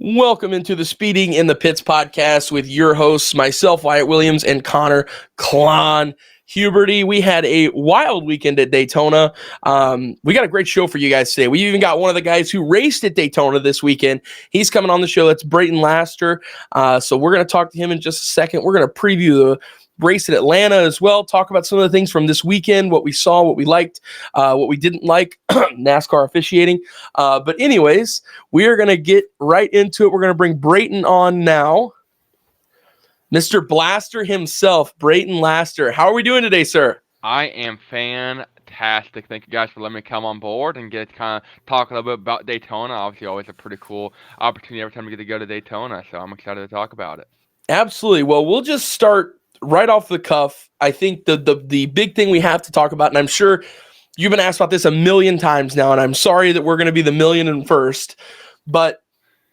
Welcome into the Speeding in the Pits podcast with your hosts, myself, Wyatt Williams, and Connor Klon Huberty. We had a wild weekend at Daytona. We got a great show for you guys today. We even got one of the guys who raced at Daytona this weekend. He's coming on the show. That's Brayton Laster. So we're going to talk to him in just a second. We're going to preview the race at Atlanta as well, talk about some of the things from this weekend, what we saw, what we liked, what we didn't like, NASCAR officiating. But anyways, we are going to get right into it. We're going to bring Brayton on now. Mr. Blaster himself, Brayton Laster. How are we doing today, sir? I am fantastic. Thank you guys for letting me come on board and get to kind of talk a little bit about Daytona. Obviously, always a pretty cool opportunity every time we get to go to Daytona, so I'm excited to talk about it. Absolutely. Well, we'll just start right off the cuff. I think the big thing we have to talk about, and I'm sure you've been asked about this a million times now, and I'm sorry that we're going to be the million and first, but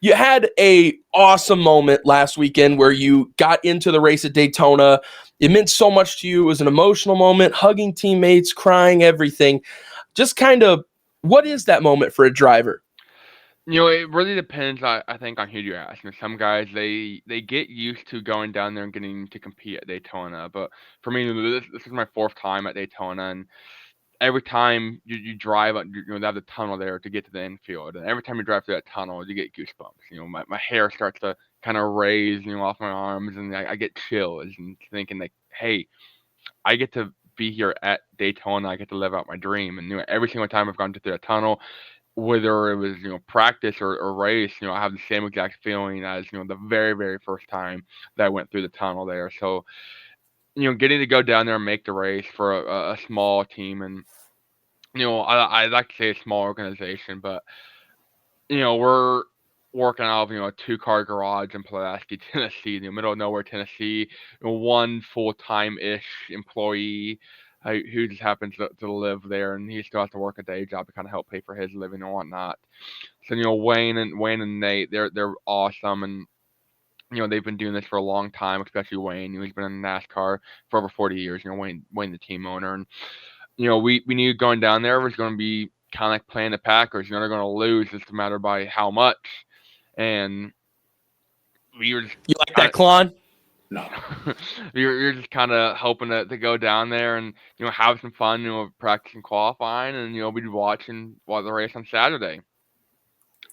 you had a awesome moment last weekend where you got into the race at Daytona. It meant so much to you. It was an emotional moment, hugging teammates, crying, everything. Just kind of, what is that moment for a driver? It really depends, I think, on who you ask. Some guys, they get used to going down there and getting to compete at Daytona, but for me, this is my fourth time at Daytona, and every time you drive, they have the tunnel there to get to the infield, and every time you drive through that tunnel, you get goosebumps. My hair starts to kind of raise, off my arms, and I get chills and thinking like, hey, I get to be here at Daytona. I get to live out my dream, and every single time I've gone through that tunnel, whether it was practice or race, I have the same exact feeling as the very very first time that I went through the tunnel there. So getting to go down there and make the race for a small team, and I like to say a small organization, but we're working out of a two-car garage in Pulaski, Tennessee, in the middle of nowhere, Tennessee. One full-time ish employee who just happens to live there, and he still has to work a day job to kind of help pay for his living and whatnot. So Wayne and Nate, they're awesome, and they've been doing this for a long time, especially Wayne. He's been in NASCAR for over 40 years. Wayne the team owner, and we knew going down there was going to be kind of like playing the Packers. They're going to lose, just a matter by how much. And we were just You like kind that, Klon? of we were just kind of hoping to go down there and have some fun, practicing qualifying, and we'd be watching the race on Saturday.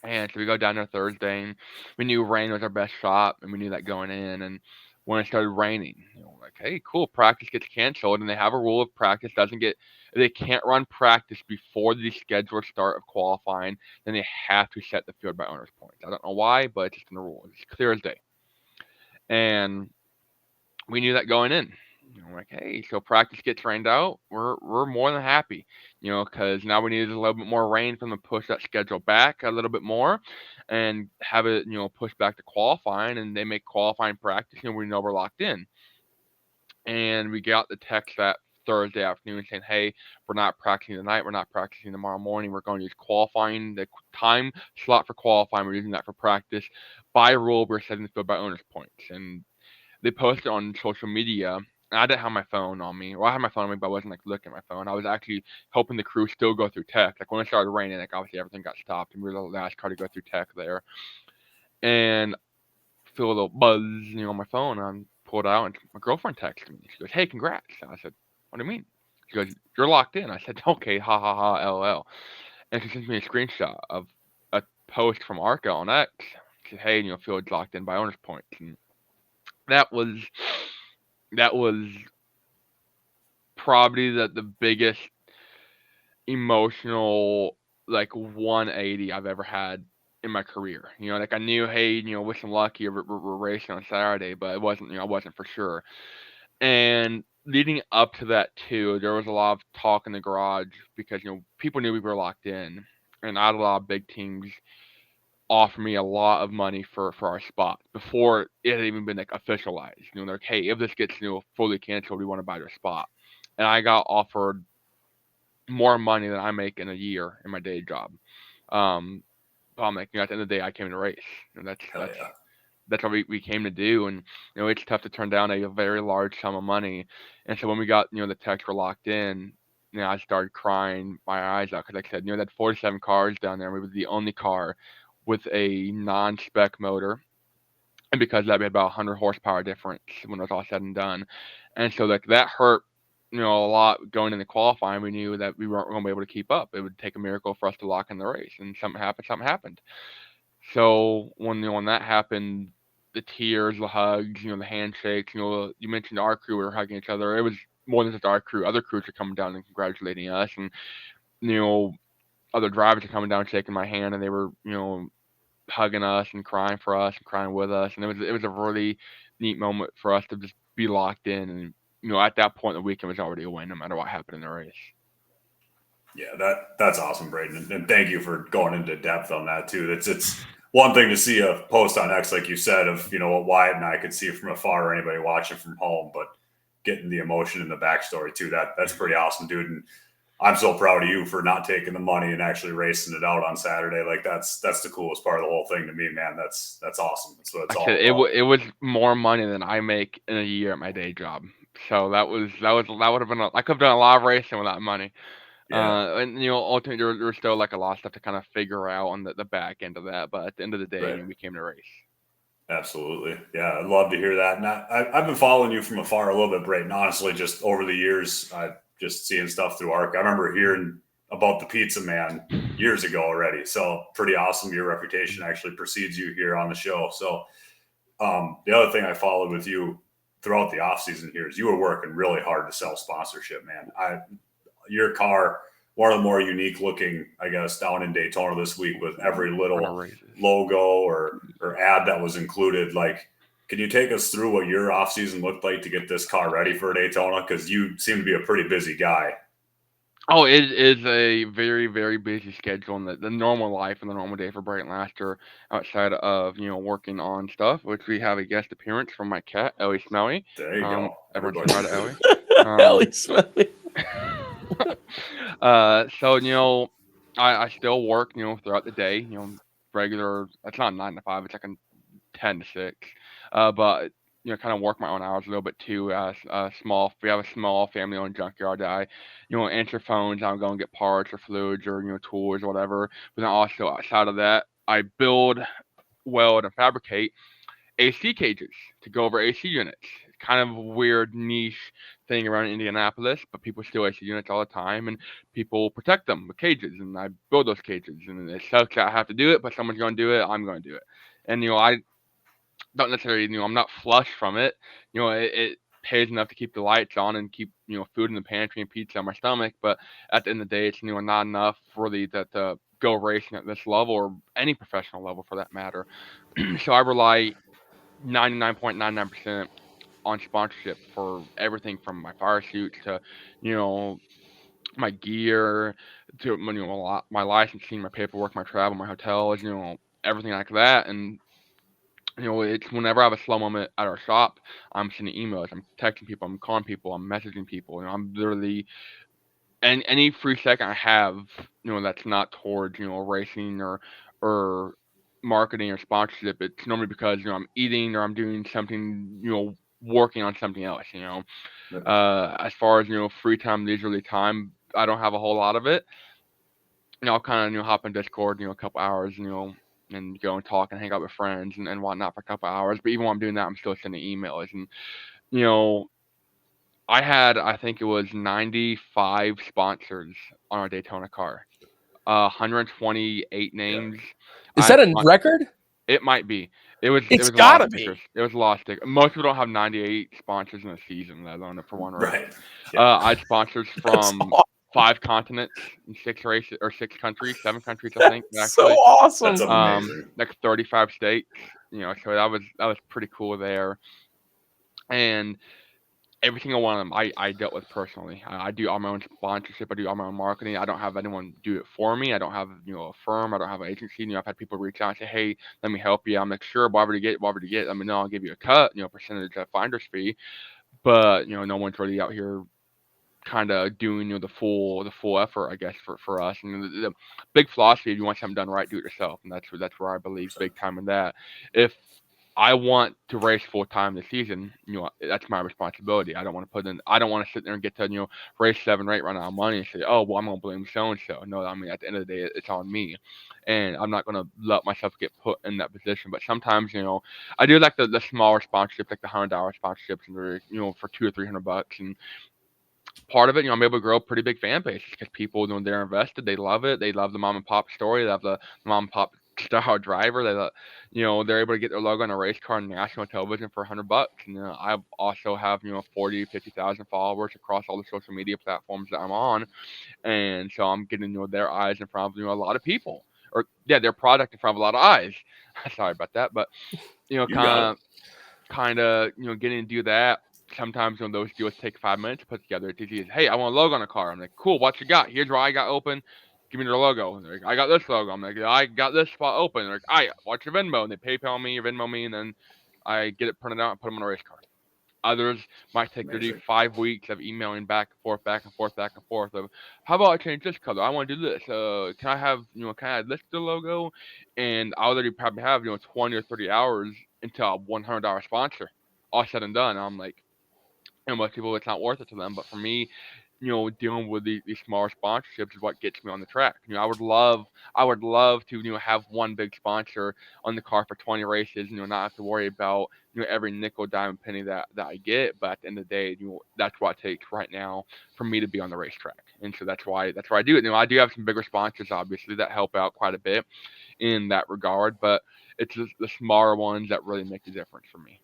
And so we go down there Thursday, and we knew rain was our best shot, and we knew that going in. And when it started raining, like, hey, cool, practice gets canceled, and they have a rule of practice doesn't get, they can't run practice before the scheduled start of qualifying. Then they have to set the field by owner's points. I don't know why, but it's just in the rule. It's clear as day. And we knew that going in. Like, hey, so practice gets rained out. We're more than happy, because now we needed a little bit more rain from them to push that schedule back a little bit more, and have it, push back to qualifying, and they make qualifying practice, and we know we're locked in. And we got the text that Thursday afternoon saying, hey, we're not practicing tonight. We're not practicing tomorrow morning. We're going to use qualifying, the time slot for qualifying. We're using that for practice. By rule, we're setting the field by owner's points. And they posted on social media. And I didn't have my phone on me. Well, I had my phone on me, but I wasn't like looking at my phone. I was actually helping the crew still go through tech. Like when it started raining, like obviously everything got stopped, and we were the last car to go through tech there. And feel a little buzz, on my phone. I pulled out, and my girlfriend texted me. She goes, "Hey, congrats!" And I said, "What do you mean?" She goes, "You're locked in." I said, "Okay, ha ha ha, lol." And she sends me a screenshot of a post from ARCA on X. She said, "Hey, field's locked in by owner's points." And that was that was probably the biggest emotional, like, 180 I've ever had in my career. Like I knew, hey, with some luck, we're racing on Saturday, but it wasn't, I wasn't for sure. And leading up to that too, there was a lot of talk in the garage because people knew we were locked in, and I had a lot of big teams offer me a lot of money for our spot before it had even been like officialized. They're like, hey, if this gets fully canceled, we want to buy your spot. And I got offered more money than I make in a year in my day job. Um, but I'm like, at the end of the day, I came to race. That's Hell that's yeah. that's what we came to do. And it's tough to turn down a very large sum of money. And so when we got the text were locked in, I started crying my eyes out because, like I said, that 47 cars down there, we were the only car with a non-spec motor, and because of that, we had about 100 horsepower difference when it was all said and done, and so like that hurt. A lot going into qualifying. We knew that we weren't going to be able to keep up. It would take a miracle for us to lock in the race, and something happened. Something happened. So when that happened, the tears, the hugs, the handshakes, you mentioned our crew were hugging each other. It was more than just our crew. Other crews are coming down and congratulating us, and you know other drivers are coming down and shaking my hand, and they were hugging us and crying for us and crying with us, and it was a really neat moment for us to just be locked in, and at that point the weekend was already a win no matter what happened in the race. Yeah, that's awesome, Brayton, and thank you for going into depth on that too. It's one thing to see a post on X, like you said, of what Wyatt and I could see from afar, or anybody watching from home, but getting the emotion and the backstory too. That's pretty awesome, dude. And I'm so proud of you for not taking the money and actually racing it out on Saturday. Like that's the coolest part of the whole thing to me, man. That's awesome. That's what it's all Said, about. it was more money than I make in a year at my day job. So that would have been I could have done a lot of racing with that money. Yeah, And ultimately there was still like a lot of stuff to kind of figure out on the back end of that. But at the end of the day, right. we came to race. Absolutely. Yeah, I'd love to hear that. And I've been following you from afar a little bit, Brayton. Honestly, just over the years, I just seeing stuff through ARCA. I remember hearing about the Pizza Man years ago already. So pretty awesome. Your reputation actually precedes you here on the show. So the other thing I followed with you throughout the off season here is you were working really hard to sell sponsorship, man. Your car, one of the more unique looking, I guess, down in Daytona this week with every little logo or ad that was included. Like, can you take us through what your off season looked like to get this car ready for Daytona? Because you seem to be a pretty busy guy. Oh, it is a very, very busy schedule in the normal life and the normal day for Brayton Laster outside of, working on stuff, which we have a guest appearance from my cat, Ellie Smelly. There you go. Everyone say hi to Ellie. Ellie Smelly. So, I still work, throughout the day, regular, it's not 9 to 5, it's like a 10 to 6. But kind of work my own hours a little bit too. We have a small family-owned junkyard that I, answer phones. I'm going to get parts or fluids or tools or whatever. But then also outside of that, I build, weld, and fabricate AC cages to go over AC units. It's kind of a weird niche thing around Indianapolis, but people steal AC units all the time, and people protect them with cages. And I build those cages, and it sucks that I have to do it, but someone's going to do it. I'm going to do it. And I don't necessarily, I'm not flush from it. It pays enough to keep the lights on and keep, food in the pantry and pizza on my stomach. But at the end of the day, it's, not enough really to go racing at this level or any professional level for that matter. So I rely 99.99% on sponsorship for everything from my fire suits to, my gear to, my licensing, my paperwork, my travel, my hotels, everything like that. And it's whenever I have a slow moment at our shop, I'm sending emails, I'm texting people, I'm calling people, I'm messaging people. I'm literally any free second I have, that's not towards racing or marketing or sponsorship. It's normally because I'm eating or I'm doing something, working on something else. As far as free time, leisurely time, I don't have a whole lot of it. I'll kind of hop in Discord, a couple hours, and go and talk and hang out with friends and whatnot for a couple hours. But even while I'm doing that, I'm still sending emails. And, you know, I think it was 95 sponsors on our Daytona car, 128 Yeah. names. Is I that had a record? It might be. It It's was a lot of gotta stickers. be. It was a lot of stickers. Most people don't have 98 sponsors in a season, let alone for one race. Right. Yeah. I had sponsors That's from 5 continents in 6 races or 6 countries, 7 countries, I think, that's so actually. awesome. That's amazing. Like 35 states. So that was pretty cool there. And every single one of them I dealt with personally. I do all my own sponsorship. I do all my own marketing. I don't have anyone do it for me. I don't have a firm. I don't have an agency. I've had people reach out and say, "Hey, let me help you." I'm like, "Sure, whatever to get, whatever to get. Let me know. I'll give you a cut, percentage of finder's fee." But no one's really out here kind of doing the full effort, I guess, for us. And the big philosophy: if you want something done right, do it yourself. And that's where I believe big time in that. If I want to race full time this season. That's my responsibility. I don't want to sit there and get to race 7 or 8, run out of money and say, oh well, I'm gonna blame so and so. No, I mean at the end of the day, it's on me, and I'm not gonna let myself get put in that position. But sometimes I do like the smaller sponsorships, like the $100 sponsorships, and they're for $200 or $300, and part of it, I'm able to grow a pretty big fan base because people, they're invested. They love it. They love the mom and pop story. They love the mom and pop style driver. They love, they're able to get their logo on a race car on national television for $100. And I also have 40, 50,000 followers across all the social media platforms that I'm on, and so I'm getting their eyes in front of a lot of people, or their product in front of a lot of eyes. Sorry about that, but You got it. kind of getting to do that. Sometimes when those deals take 5 minutes to put together, it's easy as, hey, I want a logo on a car. I'm like, cool, what you got? Here's where I got open. Give me the logo. Like, I got this logo. I'm like, I got this spot open. They're like, what's your Venmo? And they PayPal me or Venmo me, and then I get it printed out and put them on a race car. Others might take 5 weeks of emailing back and forth, back and forth, back and forth of, how about I change this color? I want to do this. Can I have, list the logo? And I already probably have, 20 or 30 hours until a $100 sponsor, all said and done. I'm like, most people, it's not worth it to them. But for me, dealing with these smaller sponsorships is what gets me on the track. I would love to, have one big sponsor on the car for 20 races, not have to worry about, every nickel, dime, penny that I get. But at the end of the day, that's what it takes right now for me to be on the racetrack. And so that's why I do it. I do have some bigger sponsors, obviously, that help out quite a bit in that regard, but it's just the smaller ones that really make the difference for me.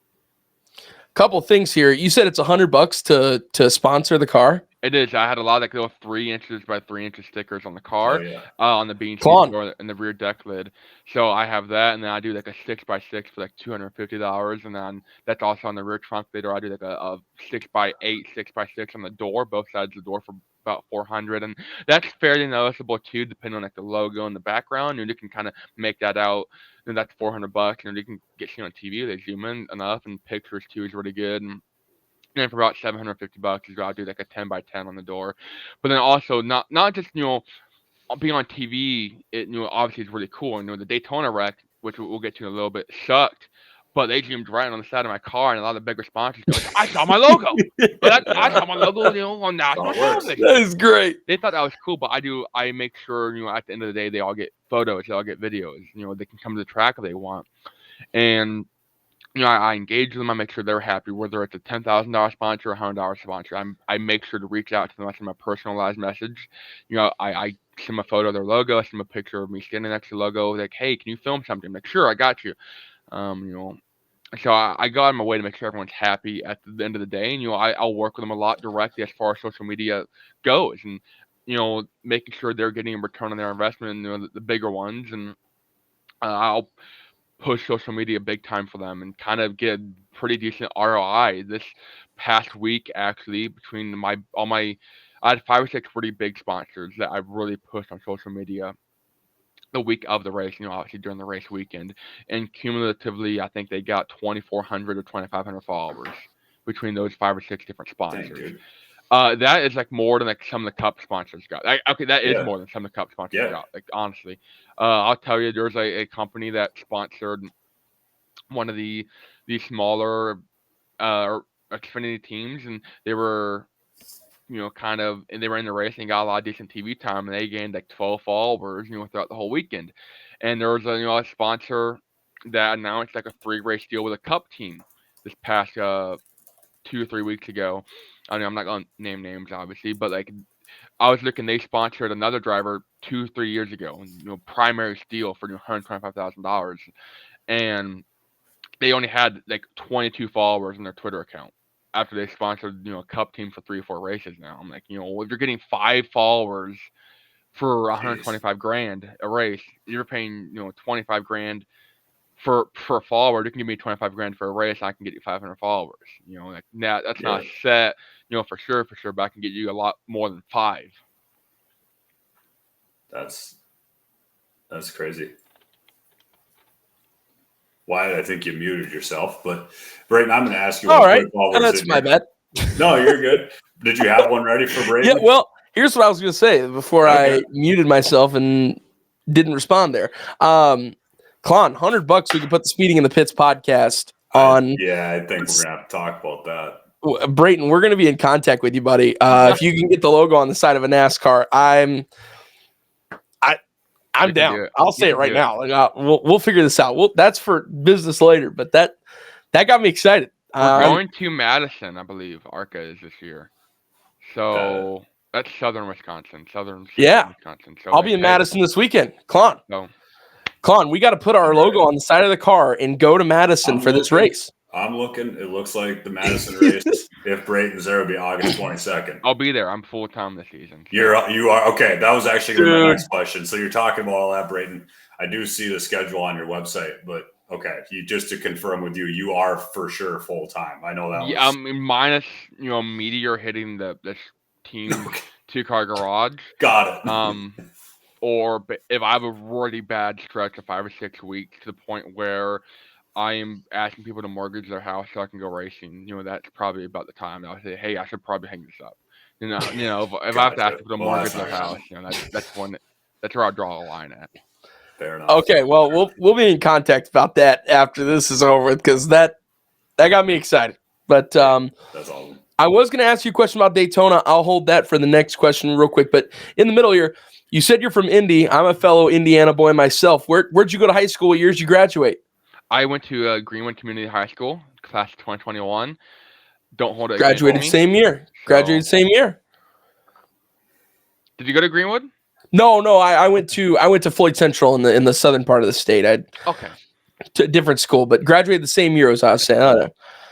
Couple things here. You said it's $100 to sponsor the car. It is. I had a lot of little 3 inches by 3 inches stickers on the car, on the bean seat door and the rear deck lid. So I have that, and then I do like a 6x6 for like $250, and then that's also on the rear trunk lid. Or I do like a 6x8, 6x6 on the door, both sides of the door for about $400, and that's fairly noticeable too, depending on like the logo in the background. You can kind of make that out. And that's $400, and you can get seen on TV. They zoom in enough, and pictures too is really good. And then for about $750, is I'll do like a 10x10 on the door. But then also not just being on TV. It obviously is really cool. And the Daytona wreck, which we'll get to in a little bit, sucked. But they zoomed right on the side of my car, and a lot of the bigger sponsors go, I saw my logo. I saw my logo, on national television. That is great. They thought that was cool, but I make sure, at the end of the day, they all get photos, they all get videos. They can come to the track if they want. And, I engage with them. I make sure they're happy, whether it's a $10,000 sponsor or a $100 sponsor. I make sure to reach out to them. I send them a personalized message. I send them a photo of their logo. I send them a picture of me standing next to the logo. Like, hey, can you film something? I'm like, sure, I got you. So I go out of my way to make sure everyone's happy at the end of the day. And, I'll work with them a lot directly as far as social media goes, and, making sure they're getting a return on their investment, and, the bigger ones. And I'll push social media big time for them and kind of get a pretty decent ROI. This past week, actually, between I had 5 or 6 pretty big sponsors that I've really pushed on social media the week of the race, obviously during the race weekend. And cumulatively, I think they got 2,400 or 2,500 followers between those 5 or 6 different sponsors. That is like more than like some of the Cup sponsors got. That is more than some of the Cup sponsors got. Like, honestly, I'll tell you, there's a company that sponsored one of the smaller Xfinity teams, and they were and they were in the race and got a lot of decent TV time, and they gained like 12 followers, throughout the whole weekend. And there was a sponsor that announced like a 3-race deal with a Cup team this past 2 or 3 weeks ago. I mean, I'm not gonna name names, obviously, but like I was looking, they sponsored another driver 2-3 years ago, primary steal for $125,000, and they only had like 22 followers in their Twitter account after they sponsored a Cup team for 3 or 4 races. Now I'm like, if you're getting 5 followers for $125,000 a race, you're paying 25,000 for a follower. You can give me 25,000 for a race, I can get you 500 followers. Like that's not set, for sure, but I can get you a lot more than 5. That's crazy. Wyatt, I think you muted yourself, but Brayton, I'm going to ask you. All right, that's my bad. No, you're good. Did you have one ready for Brayton? Yeah, well, here's what I was going to say before I muted myself and didn't respond there. Klon, $100 we can put the Speeding in the Pits podcast on. I think we're gonna have to talk about that. Brayton, we're going to be in contact with you, buddy. If you can get the logo on the side of a NASCAR, I'm down. I'll say it right now. Like, we'll figure this out. That's for business later, but that got me excited. We're going to Madison, I believe. ARCA is this year, so that's southern Wisconsin. Wisconsin. So I'll be in Madison this weekend. Klon, we got to put our logo on the side of the car and go to Madison for this race. I'm looking. It looks like the Madison race, if Brayton's there, will be August 22nd. I'll be there. I'm full time this season. So. You are okay. That was actually going to be my next question. So you're talking about all that, Brayton. I do see the schedule on your website, but okay, just to confirm with you, you are for sure full time. I know that. Yeah, minus Meteor hitting this team 2-car garage. Got it. Or if I have a really bad stretch of 5 or 6 weeks to the point where I am asking people to mortgage their house so I can go racing, that's probably about the time that I would say, hey, I should probably hang this up. If I have to ask people to mortgage their house, that's where I'll draw the line at. Fair enough. Okay, well, we'll be in contact about that after this is over because that got me excited. But that's awesome. I was going to ask you a question about Daytona. I'll hold that for the next question real quick. But in the middle here, you said you're from Indy. I'm a fellow Indiana boy myself. Where'd you go to high school? What years did you graduate? I went to Greenwood Community High School, class of 2021. Don't hold it. Graduated same year. Graduated same year. Did you go to Greenwood? No. I went to Floyd Central in the southern part of the state. Okay. To a different school, but graduated the same year as I was saying.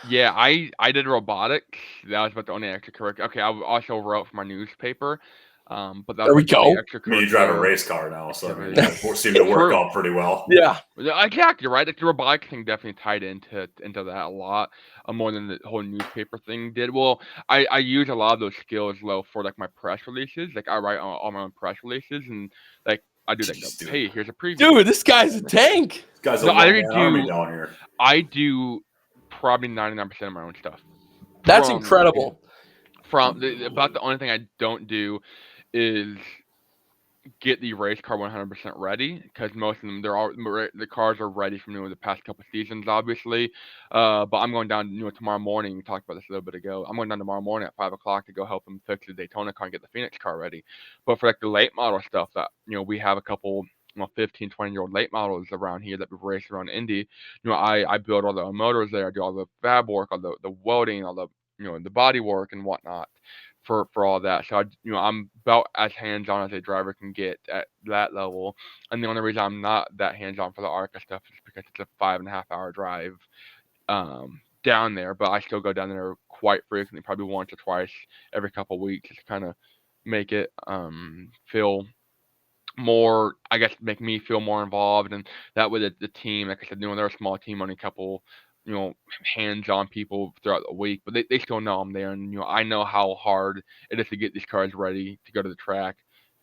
Yeah, I did robotics. That was about the only extracurricular. Okay, I also wrote for my newspaper. But there we go. You drive a race car now, so that seemed to work out pretty well. Yeah, exactly right. The robotics thing definitely tied into that a lot more than the whole newspaper thing did. Well, I use a lot of those skills though for like my press releases. Like I write all my own press releases, and like I do that. Hey, here's a preview. Dude, this guy's a tank. This guy's a army down here. I do probably 99% of my own stuff. That's incredible. About the only thing I don't do is get the race car 100% ready, because most of them the cars are ready from the past couple seasons, obviously. But I'm going down tomorrow morning. We talked about this a little bit ago. I'm going down tomorrow morning at 5:00 to go help them fix the Daytona car and get the Phoenix car ready. But for like the late model stuff that we have a couple 15, 20-year-old late models around here that we've raced around Indy. I build all the motors there. I do all the fab work, all the welding, all the the body work and whatnot for all that. So I'm about as hands-on as a driver can get at that level. And the only reason I'm not that hands-on for the ARCA stuff is because it's a 5.5-hour drive down there. But I still go down there quite frequently, probably once or twice every couple of weeks, just to kind of make it feel more, I guess, make me feel more involved. And that way the team, like I said, they're a small team, only a couple hands-on people throughout the week, but they still know I'm there, and I know how hard it is to get these cars ready to go to the track.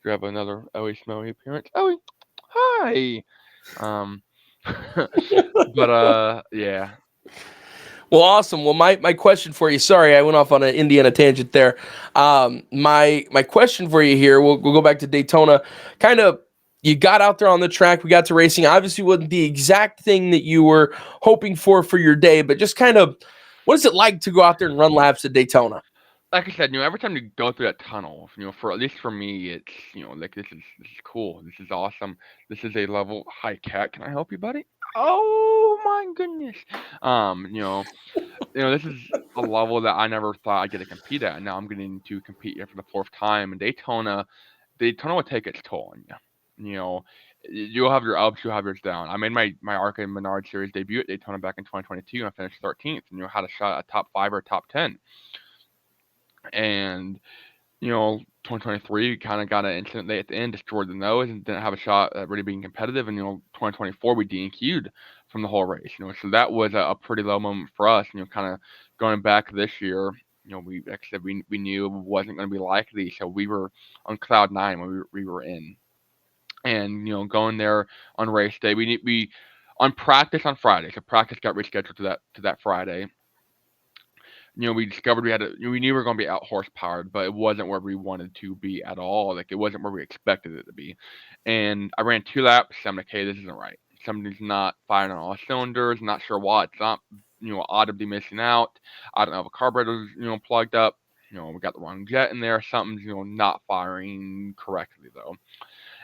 Do you have another Owie Smelly appearance? Owie, hi. But yeah. Well, awesome. Well, my question for you. Sorry, I went off on an Indiana tangent there. My question for you here. We'll go back to Daytona. Kind of. You got out there on the track. We got to racing. Obviously, wasn't the exact thing that you were hoping for your day, but just kind of, what is it like to go out there and run laps at Daytona? Like I said, every time you go through that tunnel, for at least for me, it's like this is cool. This is awesome. This is a level. Hi, cat. Can I help you, buddy? Oh my goodness. This is a level that I never thought I'd get to compete at. And now I'm getting to compete here for the 4th time. And Daytona will take its toll on you. You'll have your ups, you'll have yours down. I made my ARCA and Menards series debut at Daytona back in 2022, and I finished 13th, and had a shot at top 5 or top 10. And 2023 kind of got an incident at the end, destroyed the nose, and didn't have a shot at really being competitive. And 2024 we DNQ'd from the whole race. So that was a pretty low moment for us. Kind of going back this year. We, like I said, we knew it wasn't going to be likely, so we were on cloud 9 when we were in. And going there on race day, we on practice on Friday. So practice got rescheduled to that Friday. We discovered we knew we were going to be out horsepowered, but it wasn't where we wanted to be at all. Like it wasn't where we expected it to be. And I ran 2 laps. So I'm like, hey, this isn't right. somebody's not firing on all cylinders. Not sure why it's not, audibly missing out. I don't know if a carburetor's, plugged up. We got the wrong jet in there. Something's, not firing correctly though.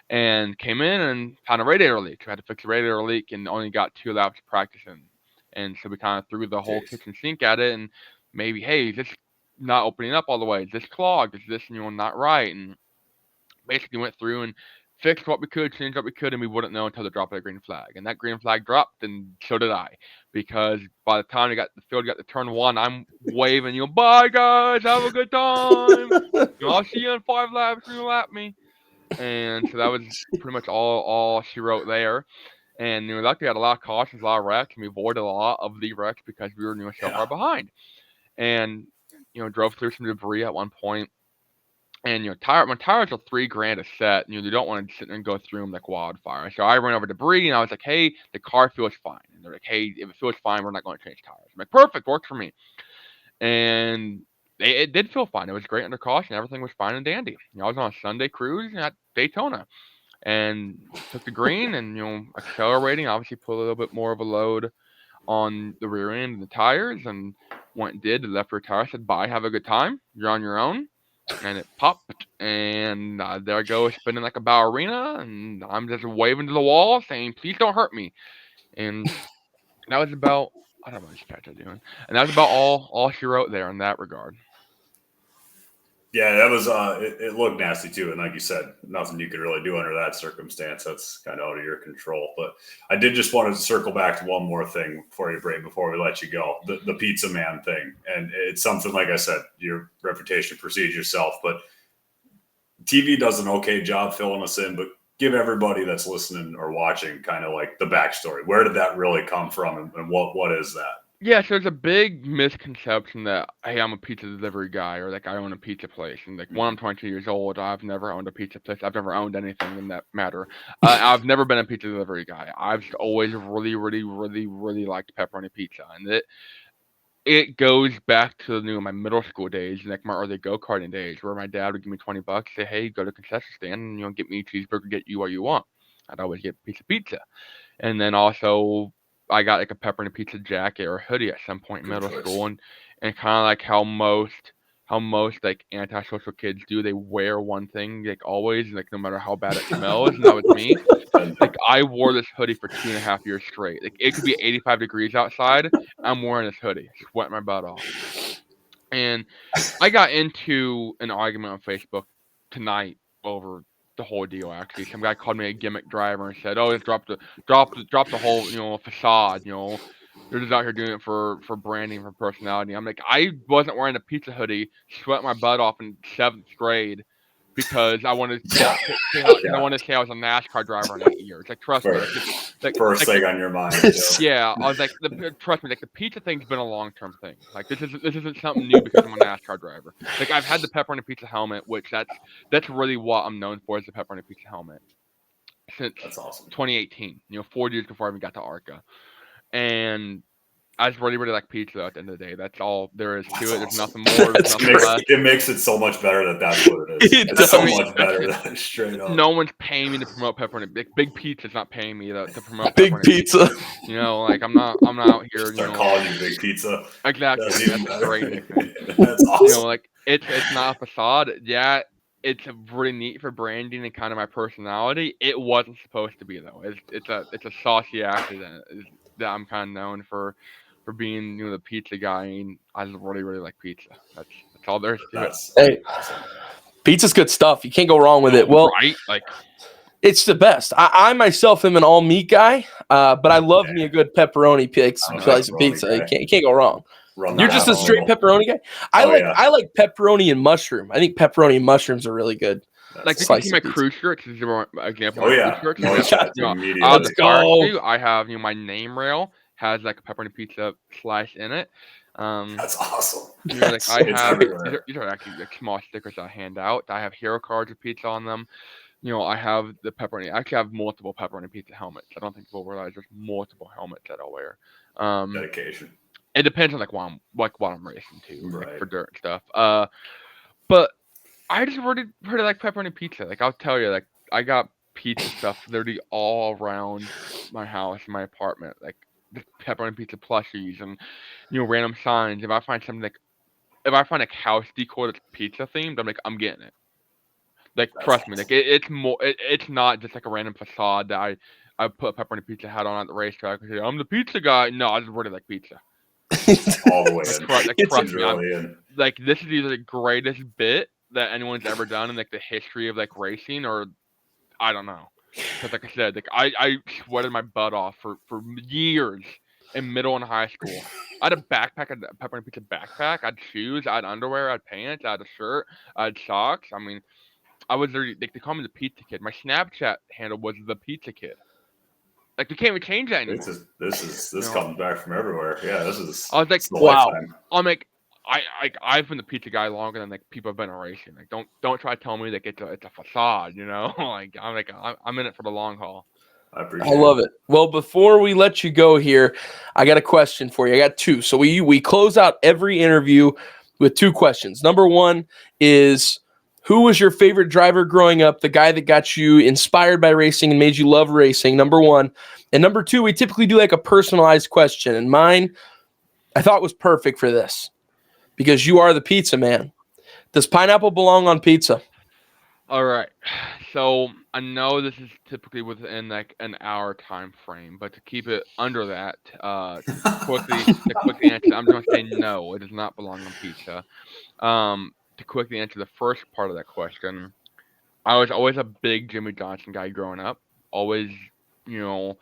And came in and found a radiator leak. We had to fix the radiator leak and only got 2 laps of practice in. And so we kind of threw the whole kitchen sink at it and maybe, hey, is this not opening up all the way? Is this clogged? Is this, not right? And basically went through and fixed what we could, changed what we could, and we wouldn't know until the drop of the green flag. And that green flag dropped, and so did I. Because by the time the field got to turn 1, I'm waving, bye guys, have a good time. I'll see you in 5 laps, lap me. And so that was pretty much all she wrote there. And luckily we had a lot of cautions, a lot of wrecks, and we avoided a lot of the wrecks because we were so far behind. And drove through some debris at one point. And my tires are $3,000 a set. You don't want to sit there and go through them like wildfire. So I ran over debris and I was like, "Hey, the car feels fine." And they're like, "Hey, if it feels fine, we're not going to change tires." I'm like, "Perfect, works for me." And it did feel fine. It was great under caution. Everything was fine and dandy. I was on a Sunday cruise at Daytona, and took the green and accelerating. Obviously, put a little bit more of a load on the rear end and the tires, and went and did the left rear tire. Said, "Bye, have a good time. You're on your own." And it popped, and there I go, spinning like a ballerina, and I'm just waving to the wall, saying, "Please don't hurt me." And that was about, I don't know what these cats are doing, and that was about all she wrote there in that regard. Yeah, that was it looked nasty too, and like you said, nothing you could really do under that circumstance. That's kind of out of your control. But I did just want to circle back to one more thing for you, Brayton, before we let you go. The pizza man thing, and it's something, like I said, your reputation precedes yourself. But TV does an okay job filling us in. But give everybody that's listening or watching kind of like the backstory. Where did that really come from, and what is that? Yeah, so there's a big misconception that, hey, I'm a pizza delivery guy, or like I own a pizza place. And like, when I'm 22 years old, I've never owned a pizza place. I've never owned anything in that matter. I've never been a pizza delivery guy. I've just always really, really, really, really liked pepperoni pizza. And it goes back to my middle school days, like my early go-karting days, where my dad would give me $20, say, "Hey, go to the concession stand and get me a cheeseburger, get you what you want." I'd always get a piece of pizza. And then also I got like a pepperoni pizza jacket or hoodie at some point in middle school, and kind of like how most like antisocial kids do, they wear one thing like always, like no matter how bad it smells. And that was me. Like, I wore this hoodie for 2.5 years straight. Like, it could be 85 degrees outside, I'm wearing this hoodie, sweating my butt off. And I got into an argument on Facebook tonight over the whole deal. Actually, some guy called me a gimmick driver and said, "Oh, just drop the whole facade. They're just out here doing it for branding, for personality." I'm like, I wasn't wearing a pizza hoodie, sweat my butt off in 7th grade because I wanted to I wanted to say I was a NASCAR driver in 8 years. Like, trust me. First thing on your mind. Yeah, I was like, trust me, like the pizza thing's been a long-term thing. Like, this isn't something new because I'm a NASCAR driver. Like, I've had the pepperoni pizza helmet, which that's really what I'm known for, is the pepperoni pizza helmet, since That's awesome. 2018. 4 years before I even got to ARCA, and I just really, really like pizza at the end of the day. That's all there is to it. There's nothing more. There's nothing less. It makes it so much better that's what it is. It's so much better, straight up. No one's paying me to promote pepperoni. Big Pizza's not paying me to promote Big pepperoni Pizza. Like I'm not out here. Start calling you Big Pizza. Exactly. That's a great nickname. That's awesome. Like it's not a facade. Yeah, it's really neat for branding and kind of my personality. It wasn't supposed to be though. It's a saucy accident that I'm kind of known for being the pizza guy, and I just really, really like pizza. That's all there is to it. Hey, pizza's good stuff. You can't go wrong with it. Well, right? Like, it's the best. I myself am an all meat guy, but I love me a good pepperoni slice of pizza. You can't go wrong. You're just a straight pepperoni guy. I like pepperoni and mushroom. I think pepperoni and mushrooms are really good. Like, you can see my cruise shirts. This is an example. Let's go. I have my name rail has like a pepperoni pizza slice in it. That's awesome. Like I have these are actually like small stickers I hand out. I have hero cards with pizza on them. I have the pepperoni. I actually have multiple pepperoni pizza helmets. I don't think people realize there's multiple helmets that I'll wear. Dedication. It depends on like what I'm racing to, right, like for dirt and stuff. But I just really like pepperoni pizza. Like, I'll tell you, like I got pizza stuff literally all around my house, my apartment, like the pepperoni pizza plushies and random signs. If I find like house decor that's pizza themed, I'm like, I'm getting it. Like, That's trust me, awesome. like it's more. It's not just like a random facade that I put a pepperoni pizza hat on at the racetrack and say I'm the pizza guy. No, I just really like pizza. All the way Like, in. trust He's me, I'm really in. like this is either the greatest bit that anyone's ever done in like the history of like racing, or I don't know. Because like I said, like I sweated my butt off for years in middle and high school. I had a backpack, a pepperoni pizza backpack. I had shoes, I had underwear, I had pants, I had a shirt, I had socks. I mean, I was literally like they call me the pizza kid. My Snapchat handle was the pizza kid. Like we can't even change that anymore. This comes back from everywhere. Yeah, this I was like, it's the Wow. lifetime. I'm like, I've been the pizza guy longer than like people have been in racing. Like don't try to tell me like it's a facade, like I'm in it for the long haul. I I appreciate love it. Well, before we let you go here, I got a question for you. I got two. So we close out every interview with two questions. Number one is, who was your favorite driver growing up, the guy that got you inspired by racing and made you love racing? Number one. And number two, we typically do like a personalized question. And mine, I thought was perfect for this because you are the pizza man. Does pineapple belong on pizza? All right. So I know this is typically within like an hour time frame, but to keep it under that, to quickly answer, I'm going to say no. It does not belong on pizza. To quickly answer the first part of that question, I was always a big Jimmy Johnson guy growing up. Always, you know,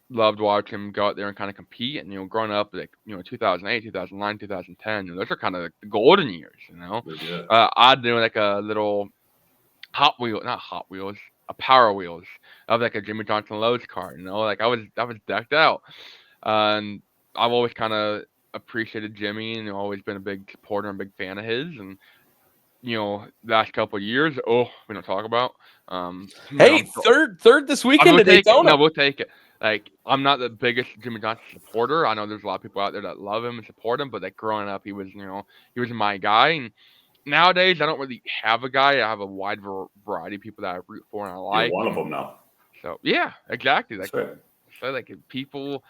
loved watching him go out there and kind of compete. And growing up, like 2008, 2009, 2010, those are kind of like the golden years. Yeah. I'd do like a little not Hot Wheels, a Power Wheels of like a Jimmy Johnson Lowe's car. Like I was decked out, and I've always kind of appreciated Jimmy and always been a big supporter and big fan of his. And last couple of years, we don't talk about. Hey, third this weekend we'll at take it. Daytona. No, we'll take it. Like I'm not the biggest Jimmy Johnson supporter. I know there's a lot of people out there that love him and support him, but like growing up, he was my guy. And nowadays, I don't really have a guy. I have a wide variety of people that I root for and I You're like. one of And them now. so yeah, exactly. That's Like right. so, like people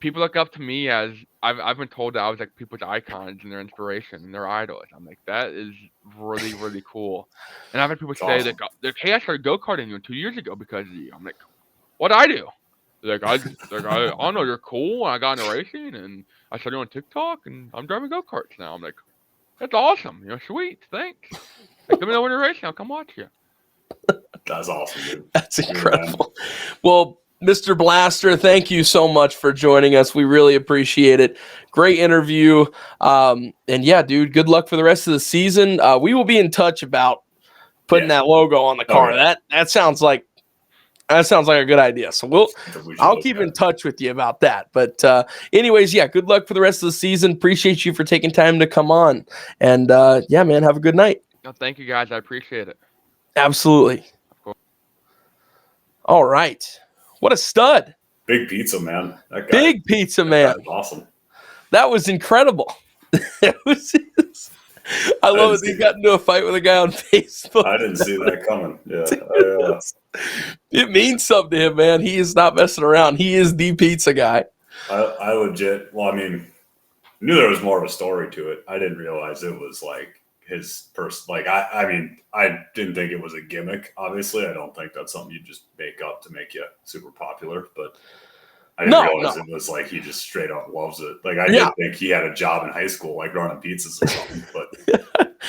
look up to me as I've been told that I was like people's icons and their inspiration and their idols. I'm like, that is really really cool. And I've had people It's say awesome. that hey, I started go karting 2 years ago because of you. I'm like, what I do? I know you're cool. And I got into racing and I started on TikTok and I'm driving go karts now. I'm like, that's awesome. Sweet, thanks. Like, let me know when you're racing. I'll come watch you. That's awesome, dude. That's You're the man. incredible. Well, Mr. Blaster, thank you so much for joining us. We really appreciate it. Great interview. And yeah, dude, good luck for the rest of the season. We will be in touch about putting that logo on the car. yeah. That sounds like a good idea. So I'll keep in touch with you about that. But anyways, yeah, good luck for the rest of the season. Appreciate you for taking time to come on. And yeah, man, have a good night. No, thank you guys. I appreciate it. Absolutely. Of course. All right. What a stud. Big pizza, man. That guy. Big pizza, man. That's awesome. That was incredible. I love it. He got into a fight with a guy on Facebook. I didn't see that coming. Yeah. It means something to him, man. He is not messing around. He is the pizza guy. I legit, well, I mean, knew there was more of a story to it. I didn't realize it was like his person. Like, I mean, I didn't think it was a gimmick. Obviously, I don't think that's something you just make up to make you super popular. But I didn't realize it was like he just straight up loves it. Like, I did think he had a job in high school, like running pizzas or something. But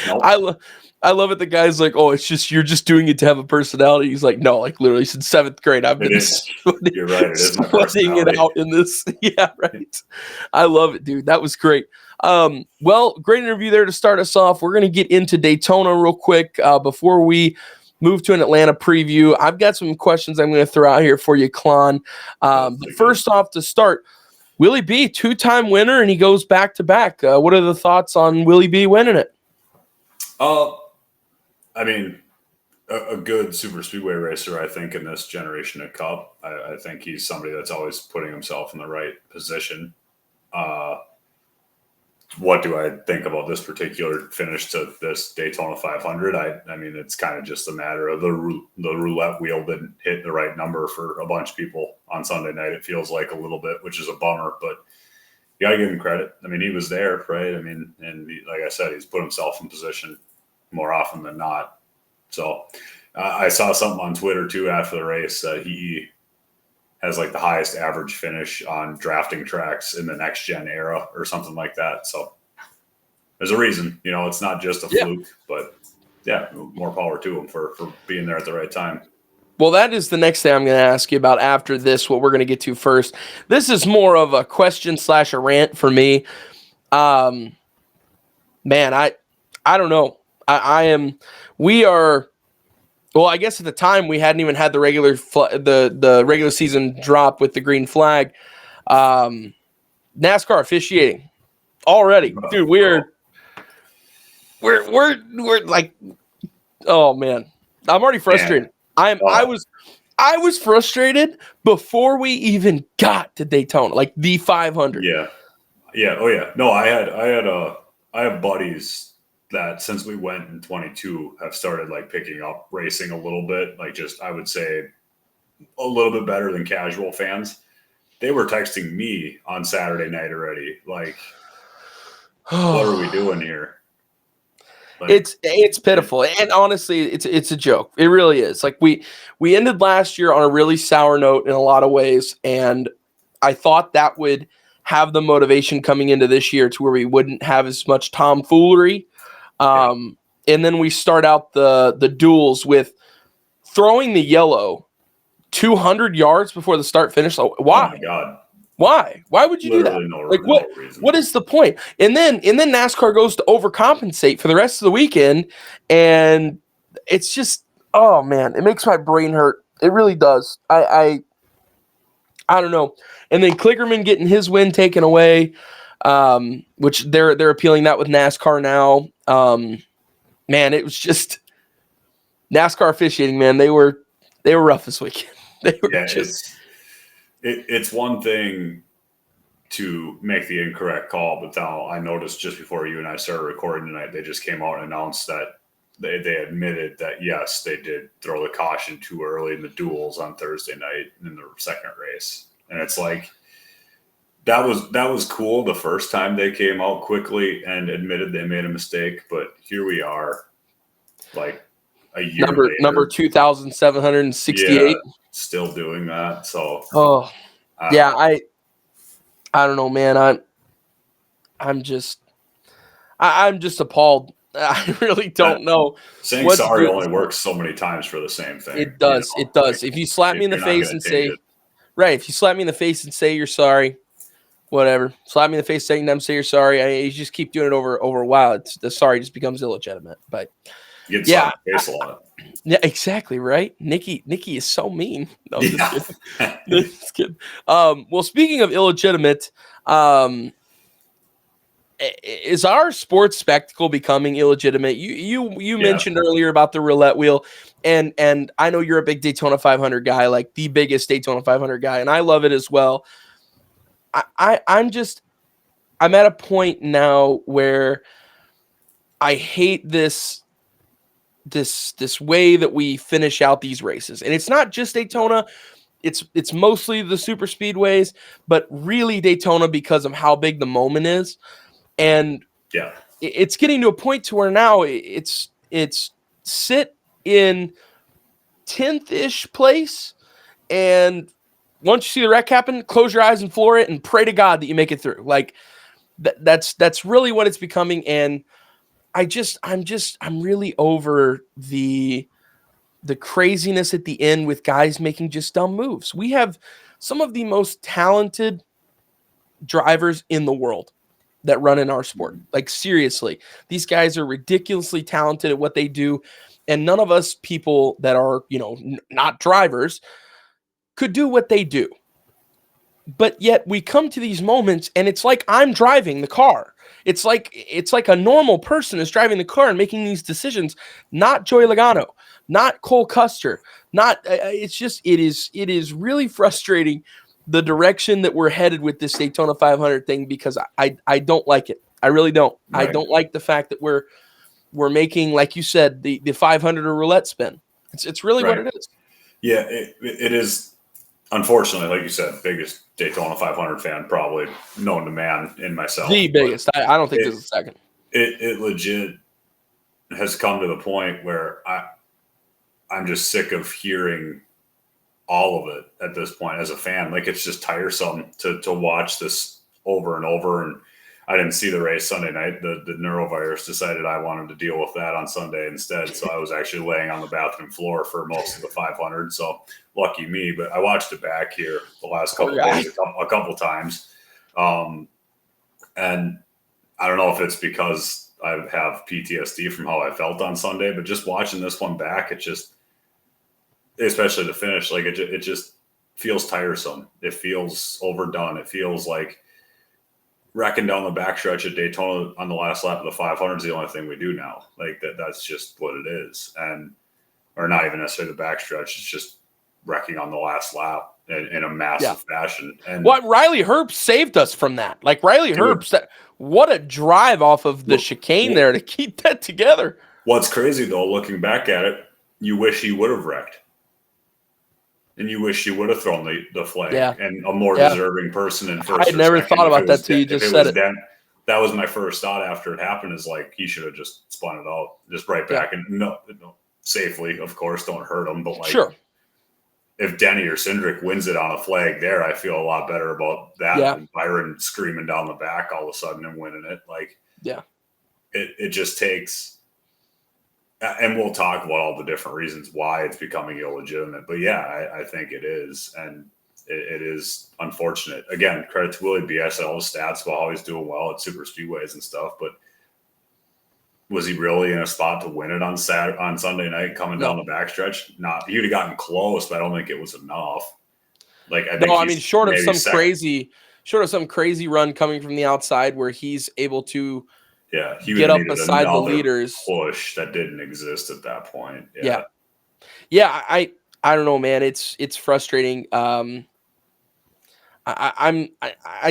nope. I love it. The guy's like, oh, it's just you're just doing it to have a personality. He's like, no, like literally since 7th grade, I've been you're right. It is my sweating it out in this. Yeah, right. I love it, dude. That was great. Well, great interview there to start us off. We're gonna get into Daytona real quick before we move to an Atlanta preview. I've got some questions I'm going to throw out here for you, Klon. But first off, to start, Willie B, 2-time winner, and he goes back to back. What are the thoughts on Willie B winning it? I mean, a good super speedway racer, I think, in this generation of Cup. I think he's somebody that's always putting himself in the right position. what do I think about this particular finish to this Daytona 500? I mean, it's kind of just a matter of the roulette wheel didn't hit the right number for a bunch of people on Sunday night. It feels like a little bit, which is a bummer, but you got to give him credit. I mean, he was there, right? I mean, and like I said, he's put himself in position more often than not. So I saw something on Twitter too after the race that he has like the highest average finish on drafting tracks in the next gen era or something like that. So there's a reason, it's not just a fluke, but yeah, more power to him for being there at the right time. Well, that is the next thing I'm going to ask you about after this, what we're going to get to first. This is more of a question / a rant for me. Man, I don't know. Well, I guess at the time we hadn't even had the regular the regular season drop with the green flag. NASCAR officiating already, dude. We're like, oh man, I'm already frustrated. I was frustrated before we even got to Daytona, like the 500. Yeah. Oh yeah. No, I have buddies that since we went in 22 have started like picking up racing a little bit, like just, I would say a little bit better than casual fans. They were texting me on Saturday night already. Like, what are we doing here? Like, it's pitiful. And honestly, it's a joke. It really is. Like we ended last year on a really sour note in a lot of ways. And I thought that would have the motivation coming into this year to where we wouldn't have as much tomfoolery. And then we start out the duels with throwing the yellow 200 yards before the start finish. Why? Oh my God. Why? Why would you Literally do that? no reason. What is the point? And then NASCAR goes to overcompensate for the rest of the weekend, and it's just, oh man, it makes my brain hurt. It really does. I don't know. And then Kligerman getting his win taken away, which they're appealing that with NASCAR now. Man, it was just NASCAR officiating, man. They were rough this weekend. It's one thing to make the incorrect call, but now I noticed just before you and I started recording tonight, they just came out and announced that they admitted that yes, they did throw the caution too early in the duels on Thursday night in the second race. And it's like that was cool the first time they came out quickly and admitted they made a mistake, but here we are, like a year later, number 2,768, still doing that. So I don't know, man. I'm just appalled. I really don't know. Saying sorry only works so many times for the same thing. It does. It does. If you slap me in the face and say, if you slap me in the face and say you're sorry, whatever. Slap me in the face saying them, say you're sorry. You just keep doing it over a while. The sorry just becomes illegitimate. But you get slapped in the face a lot. Yeah, exactly, right? Nikki is so mean. No, just kidding. Just kidding. Well, speaking of illegitimate, is our sports spectacle becoming illegitimate? You mentioned earlier about the roulette wheel, and I know you're a big Daytona 500 guy, like the biggest Daytona 500 guy, and I love it as well. I'm at a point now where I hate this way that we finish out these races. And it's not just Daytona, it's mostly the super speedways, but really Daytona because of how big the moment is. And it's getting to a point to where now it's sit in 10th-ish place, and once you see the wreck happen, close your eyes and floor it and pray to God that you make it through. Like that's really what it's becoming. And I'm really over the craziness at the end with guys making just dumb moves. We have some of the most talented drivers in the world that run in our sport. Like seriously, these guys are ridiculously talented at what they do. And none of us people that are, not drivers could do what they do. But yet we come to these moments and it's like I'm driving the car. It's like a normal person is driving the car and making these decisions, not Joey Logano, not Cole Custer, it is really frustrating the direction that we're headed with this Daytona 500 thing, because I don't like it. I really don't. Right. I don't like the fact that we're making, like you said, the 500 or roulette spin. It's really what it is. Yeah, it is. Unfortunately, like you said, biggest Daytona 500 fan probably known to man in myself. The biggest. I don't think there's a second. It legit has come to the point where I'm just sick of hearing all of it at this point as a fan. Like, it's just tiresome to watch this over and over. And I didn't see the race Sunday night. The neurovirus decided I wanted to deal with that on Sunday instead. So I was actually laying on the bathroom floor for most of the 500. So lucky me. But I watched it back here the last couple of days a couple times. And I don't know if it's because I have PTSD from how I felt on Sunday, but just watching this one back, it just, especially the finish, like it just feels tiresome. It feels overdone. It feels like wrecking down the backstretch at Daytona on the last lap of the 500 is the only thing we do now. Like that's just what it is. Or not even necessarily the backstretch. It's just wrecking on the last lap in a massive fashion. And Riley Herbst saved us from that. Like Riley Herbst, what a drive off of the chicane there to keep that together. What's crazy though, looking back at it, you wish he would have wrecked. And you wish you would have thrown the flag and a more deserving person in first. I never thought about that till you just said it. That was my first thought after it happened, is like, he should have just spun it out, just right back. And no, safely, of course, don't hurt him. But like, if Denny or Cindric wins it on a flag there, I feel a lot better about that than Byron screaming down the back all of a sudden and winning it. Like, it just takes. And we'll talk about all the different reasons why it's becoming illegitimate. But I think it is. And it is unfortunate. Again, credit to Willie BS and all the stats about how he's doing well at super speedways and stuff. But was he really in a spot to win it on Sunday night coming down the backstretch? Not. He would have gotten close, but I don't think it was enough. Like, I mean, short of some crazy run coming from the outside where he's able to he get up beside the leaders. Push that didn't exist at that point. I don't know, man. It's frustrating. I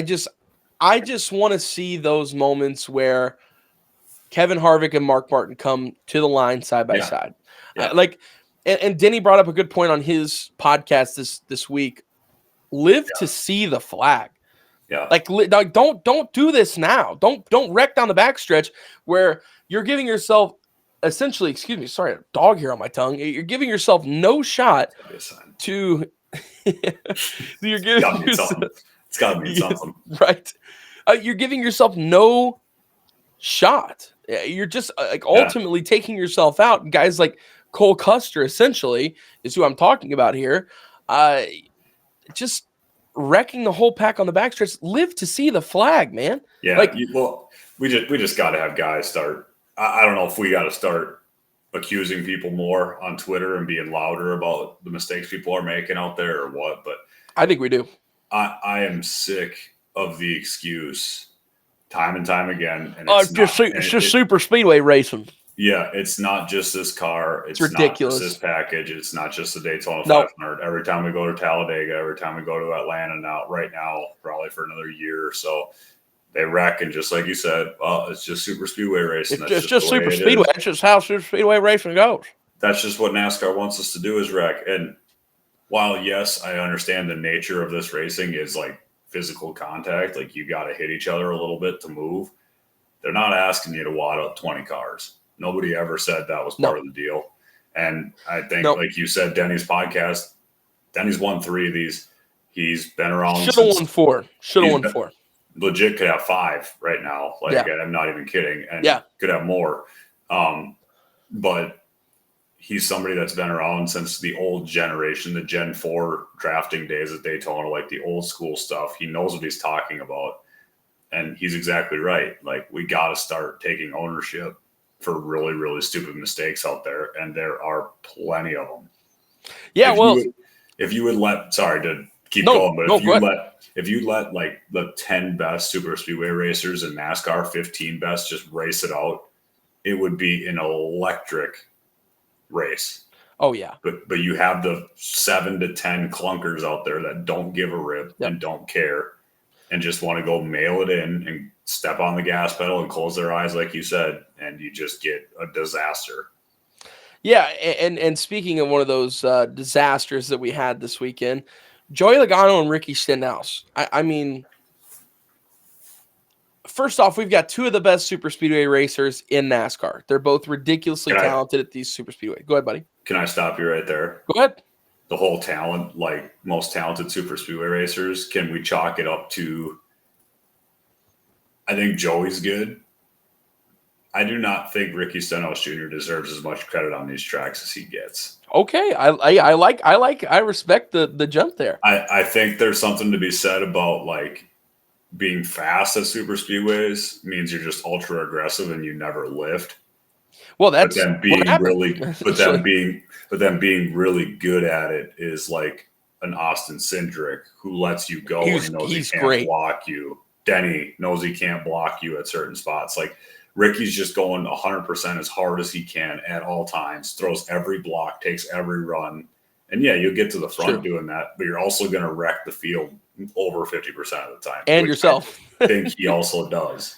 just want to see those moments where Kevin Harvick and Mark Martin come to the line side by side. And Denny brought up a good point on his podcast this week. Live to see the flag. Like don't do this now. Don't wreck down the backstretch where you're giving yourself essentially, excuse me, sorry, a dog here on my tongue. You're giving yourself no shot to. You're giving yourself, it's got to be something, right? You're giving yourself no shot. You're just ultimately taking yourself out. Guys like Cole Custer, essentially, is who I'm talking about here. Just wrecking the whole pack on the backstretch. Live to see the flag, man. We just got to have guys start. I don't know if we got to start accusing people more on Twitter and being louder about the mistakes people are making out there or what, but I think we do. I am sick of the excuse time and time again. And it's just super speedway racing. Yeah, it's not just this car. It's ridiculous. Not just this package. It's not just the Daytona 500. Every time we go to Talladega, every time we go to Atlanta right now, probably for another year or so, they wreck. And just like you said, it's just super speedway racing. It's just super speedway. That's just how super speedway racing goes. That's just what NASCAR wants us to do, is wreck. And while, yes, I understand the nature of this racing is like physical contact, like you got to hit each other a little bit to move, they're not asking you to wad up 20 cars. Nobody ever said that was part of the deal. And I think, like you said, Denny's podcast, Denny's won 3 of these. He's been around. Should have won 4. Legit could have 5 right now. I'm not even kidding. And could have more. But he's somebody that's been around since the old generation, the Gen 4 drafting days at Daytona, like the old school stuff. He knows what he's talking about. And he's exactly right. Like, we got to start taking ownership for really, really stupid mistakes out there. And there are plenty of them. Yeah. If you would let, sorry to keep going, but if you let like the 10 best super speedway racers in NASCAR, 15 best, just race it out, it would be an electric race. Oh yeah. But you have the 7 to 10 clunkers out there that don't give a rip and don't care and just want to go mail it in and step on the gas pedal and close their eyes, like you said, and you just get a disaster. Yeah, and speaking of one of those disasters that we had this weekend, Joey Logano and Ricky Stenhouse. I mean, first off, we've got two of the best super speedway racers in NASCAR. They're both ridiculously talented at these super speedway. Go ahead, buddy. Can I stop you right there? Go ahead. The whole talent, like most talented super speedway racers, can we chalk it up to? I think Joey's good. I do not think Ricky Stenhouse Jr. deserves as much credit on these tracks as he gets. Okay, I respect the jump there. I think there's something to be said about like being fast at super speedways means you're just ultra aggressive and you never lift. Well, that's but then being really good at it is like an Austin Cindric who lets you go and knows he can't block you. Denny knows he can't block you at certain spots. Like Ricky's just going 100% as hard as he can at all times, throws every block, takes every run. And yeah, you'll get to the front doing that, but you're also going to wreck the field over 50% of the time. And yourself. I think he also does.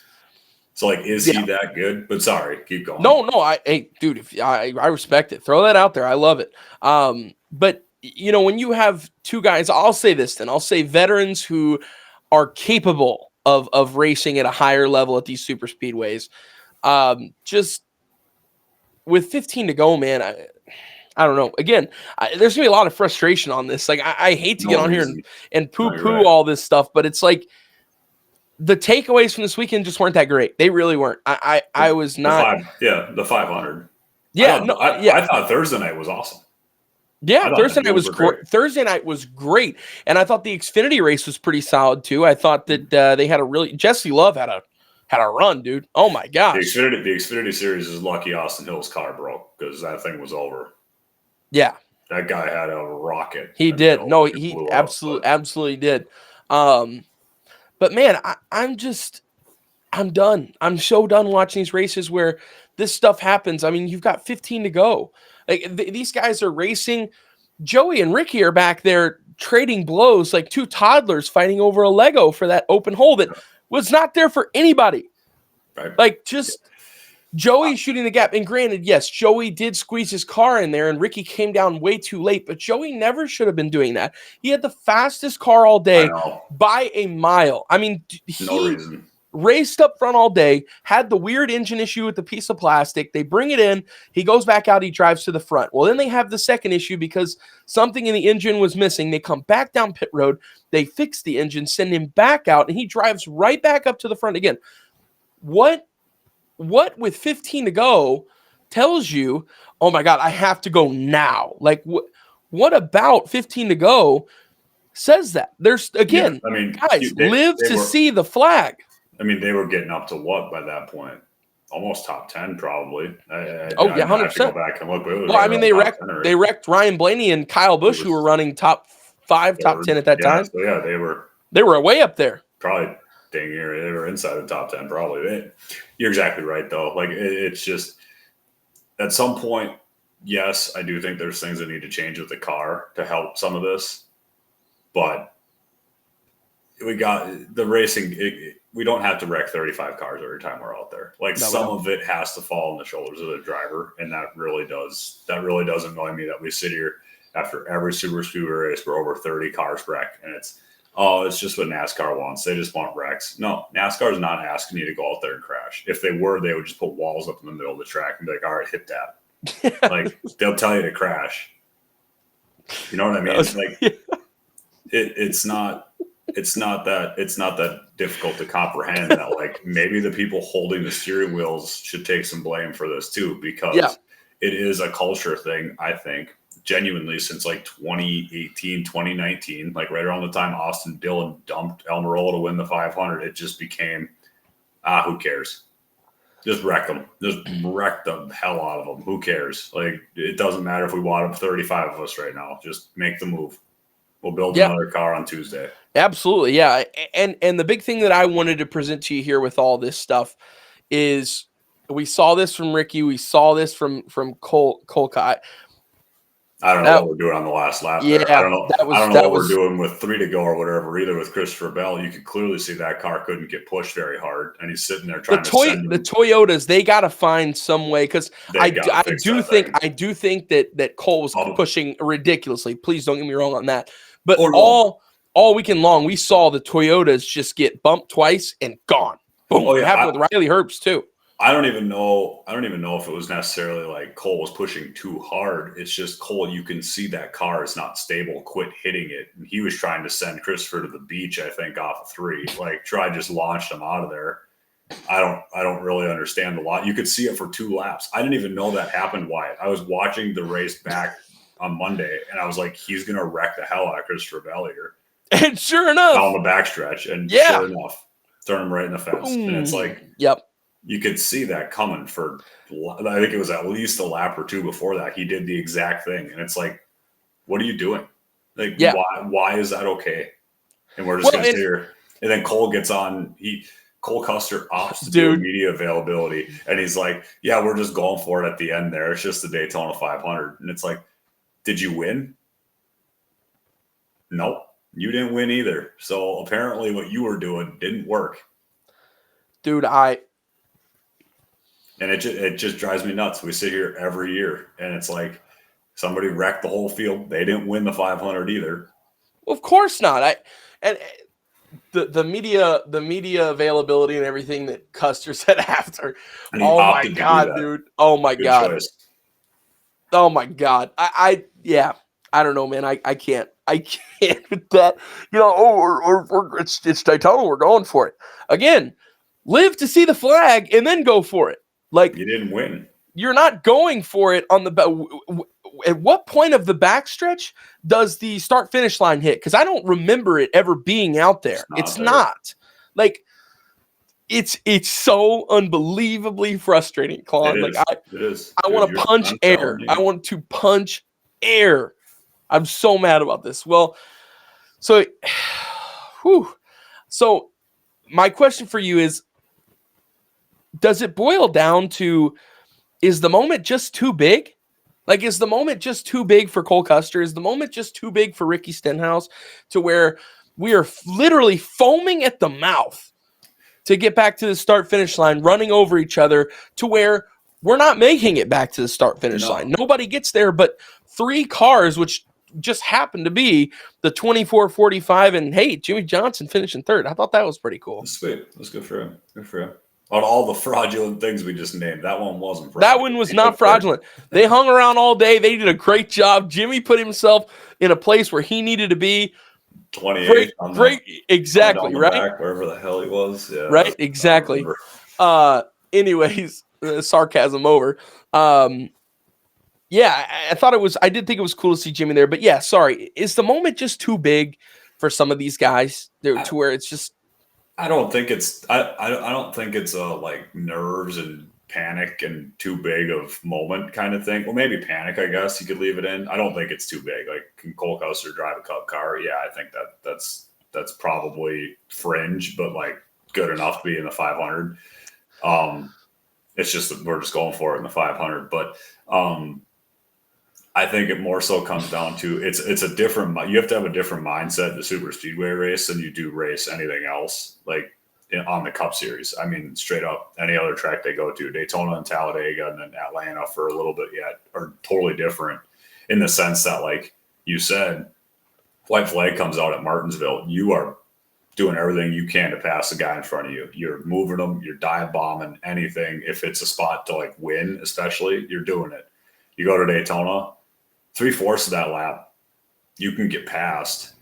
So, like, is he that good? But sorry, keep going. No, dude, I respect it. Throw that out there. I love it. But, you know, when you have two guys, I'll say this then. I'll say veterans who are capable of racing at a higher level at these super speedways. Just with 15 to go, man, I don't know. Again, there's going to be a lot of frustration on this. Like, I hate to get on here and poo-poo all this stuff, but it's like the takeaways from this weekend just weren't that great. They really weren't. I was not. The 500. Yeah, I thought Thursday night was awesome. Yeah, Thursday night was great. Thursday night was great, and I thought the Xfinity race was pretty solid too. I thought that they had a really Jesse Love had a run, dude. Oh my gosh, the Xfinity series is lucky Austin Hill's car broke because that thing was over. Yeah, that guy had a rocket. He did. No, he absolutely did. But man, I'm done. I'm so done watching these races where this stuff happens. I mean, you've got 15 to go. Like these guys are racing. Joey and Ricky are back there trading blows like two toddlers fighting over a Lego for that open hole that was not there for anybody. Right. Like just Joey shooting the gap. And granted, yes, Joey did squeeze his car in there and Ricky came down way too late, but Joey never should have been doing that. He had the fastest car all day by a mile. I mean, no reason. Raced up front all day, had the weird engine issue with the piece of plastic. They bring it in. He goes back out. He drives to the front. Well, then they have the second issue because something in the engine was missing. They come back down pit road. They fix the engine, send him back out, and he drives right back up to the front again. What with 15 to go tells you, oh my God, I have to go now. Like what about 15 to go says that? There's again, guys, live to see the flag. I mean, they were getting up to what by that point? Almost top 10, probably. 100%. Have to go back and look. Well, I mean, they wrecked Ryan Blaney and Kyle Busch, who were running top 5, top 10 at that time. So yeah, they were way up there. Probably dang near. They were inside the top 10, probably. You're exactly right, though. Like it's just at some point, yes, I do think there's things that need to change with the car to help some of this, but we got the racing. We don't have to wreck 35 cars every time we're out there. Like some of it has to fall on the shoulders of the driver, and that really does annoy me that we sit here after every super speedway race where over 30 cars wreck, and it's just what NASCAR wants. They just want wrecks. No, NASCAR is not asking you to go out there and crash. If they were, they would just put walls up in the middle of the track and be like, "All right, hit that." Like they'll tell you to crash. You know what I mean? Like it's not that difficult to comprehend that like maybe the people holding the steering wheels should take some blame for this too, because it is a culture thing, I think, genuinely since like 2018, 2019, like right around the time Austin Dillon dumped Almirola to win the 500, it just became, who cares? Just wreck them. Just wreck the hell out of them. Who cares? Like, it doesn't matter if we want 35 of us right now. Just make the move. We'll build another car on Tuesday. Absolutely, yeah. And the big thing that I wanted to present to you here with all this stuff is we saw this from Ricky. We saw this from Colcott. I don't know what we're doing on the last lap there. I don't know. I don't know what we're doing with 3 to go or whatever. Either with Christopher Bell, you could clearly see that car couldn't get pushed very hard, and he's sitting there trying to send him. The Toyotas, they got to find some way, because I do think that Cole was pushing ridiculously. Please don't get me wrong on that. But all weekend long, we saw the Toyotas just get bumped twice and gone. Boom. It happened with Riley Herbst too. I don't even know if it was necessarily like Cole was pushing too hard. It's just Cole, you can see that car is not stable. Quit hitting it. And he was trying to send Christopher to the beach, I think, off of 3. Like, just launched him out of there. I don't really understand the lot. You could see it for 2 laps. I didn't even know that happened, Wyatt. I was watching the race back on Monday, and I was like, he's gonna wreck the hell out of Christopher Bell here. And sure enough, down the backstretch, and sure enough, throw him right in the fence. And it's like, you could see that coming for, I think it was at least a lap or 2 before that. He did the exact thing. And it's like, what are you doing? Like, why is that okay? And we're just going to sit here. And then Cole gets on, Cole Custer opts to do media availability. And he's like, yeah, we're just going for it at the end there. It's just the Daytona 500. And it's like, did you win? Nope, you didn't win either. So apparently what you were doing didn't work. Dude, and it just drives me nuts. We sit here every year, and it's like somebody wrecked the whole field. They didn't win the 500 either. Well, of course not. The media availability and everything that Custer said after. Oh my God, dude. Oh my God. Choice. Oh my God. I don't know, man. I can't with that. It's Daytona. We're going for it again. Live to see the flag and then go for it. Like, you didn't win. You're not going for it on the at what point of the backstretch does the start finish line hit? Because I don't remember it ever being out there. It's not. Like, it's so unbelievably frustrating, Claude. Like, it is. I want to punch air. I want to punch air. I'm so mad about this. Well, so my question for you is, does it boil down to, is the moment just too big? Like, is the moment just too big for Cole Custer? Is the moment just too big for Ricky Stenhouse, to where we are literally foaming at the mouth to get back to the start-finish line, running over each other, to where we're not making it back to the start-finish line? Nobody gets there but 3 cars, which just happened to be the 24-45, and hey, Jimmy Johnson finishing 3rd. I thought that was pretty cool. That's sweet. That's good for him. Good for him. On all the fraudulent things we just named, that one wasn't fraudulent. That one was not fraudulent. They hung around all day. They did a great job. Jimmy put himself in a place where he needed to be. 28. Exactly, right? Back, wherever the hell he was. Yeah, right, exactly. Anyways, sarcasm over. Yeah, I did think it was cool to see Jimmy there. But yeah, sorry. Is the moment just too big for some of these guys to where it's just... I don't think it's I don't think it's a like nerves and panic and too big of moment kind of thing. Well, maybe panic, I guess you could leave it in. I don't think it's too big. Like, can Cole Custer drive a Cup car? Yeah, I think that's probably fringe, but like good enough to be in the 500. It's just that we're just going for it in the 500. But I think it more so comes down to it's a different. You have to have a different mindset in the super speedway race than you do race anything else. Like on the Cup Series, I mean, straight up, any other track they go to, Daytona and Talladega, and then Atlanta for a little bit yet, are totally different in the sense that, like you said, white flag comes out at Martinsville, you are doing everything you can to pass the guy in front of you. You're moving them, you're dive bombing anything. If it's a spot to like win, especially, you're doing it. You go to Daytona, 3/4 of that lap, you can get past,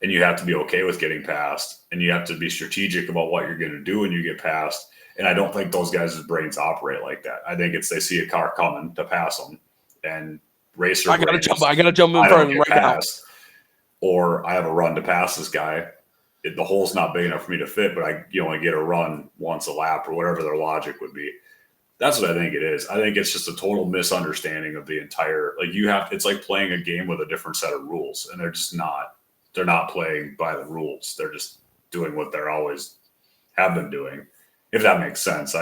and you have to be okay with getting past, and you have to be strategic about what you're going to do when you get past. And I don't think those guys' brains operate like that. I think it's they see a car coming to pass them, and racer. I gotta jump in front of him right now. Or I have a run to pass this guy. The hole's not big enough for me to fit, but you only get a run once a lap, or whatever their logic would be. That's what I think it is. I think it's just a total misunderstanding of the entire, like it's like playing a game with a different set of rules, and they're not playing by the rules. They're just doing what they're always have been doing. If that makes sense.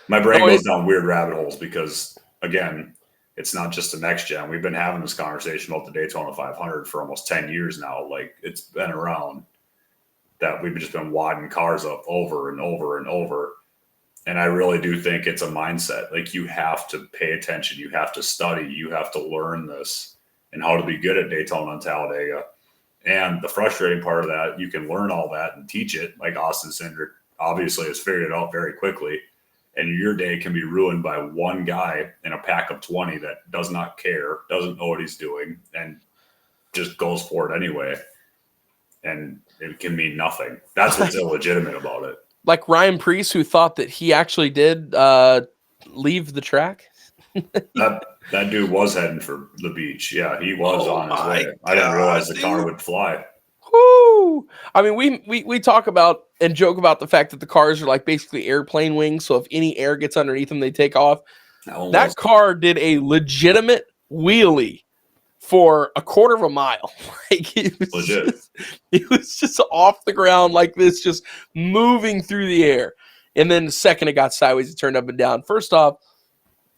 My brain goes down weird rabbit holes because, again, It's not just the next gen. We've been having this conversation about the Daytona 500 for almost 10 years now. Like, it's been around that we've just been wadding cars up over and over and over. And I really do think it's a mindset. Like, you have to pay attention. You have to study. You have to learn this and how to be good at Daytona and Talladega. And the frustrating part of that, you can learn all that and teach it. Like Austin Cindric obviously has figured it out very quickly. And your day can be ruined by one guy in a pack of 20 that does not care, doesn't know what he's doing, and just goes for it anyway. And it can mean nothing. That's what's illegitimate about it. Like Ryan Preece, who thought that he actually did leave the track. That dude was heading for the beach. Yeah, he was on his way. God, I didn't realize the car would fly. Woo! I mean, we talk about and joke about the fact that the cars are like basically airplane wings. So if any air gets underneath them, they take off. Almost. That car did a legitimate wheelie for a quarter of a mile. Like, it was just off the ground like this, just moving through the air. And then the second it got sideways, it turned up and down. First off,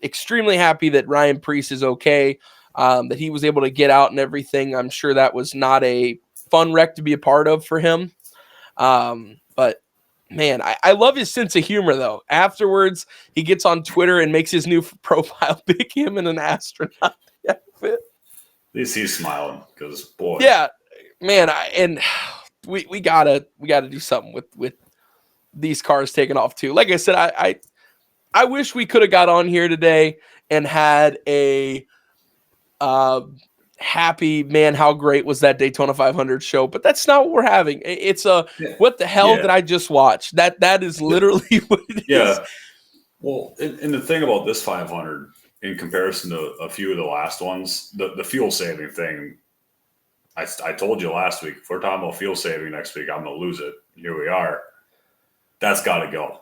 extremely happy that Ryan Preece is okay, that he was able to get out and everything. I'm sure that was not a fun wreck to be a part of for him. But man, I love his sense of humor, though. Afterwards, he gets on Twitter and makes his new profile pic him in an astronaut outfit. At least he's smiling because, boy. Yeah, man, we gotta do something with these cars taking off too. Like I said, I wish we could have got on here today and had a happy, man, how great was that Daytona 500 show, but that's not what we're having. It's what the hell did I just watch? That is literally what it is. Yeah. Well, and the thing about this 500 in comparison to a few of the last ones, the fuel saving thing, I told you last week, if we're talking about fuel saving next week, I'm going to lose it. Here we are. That's got to go.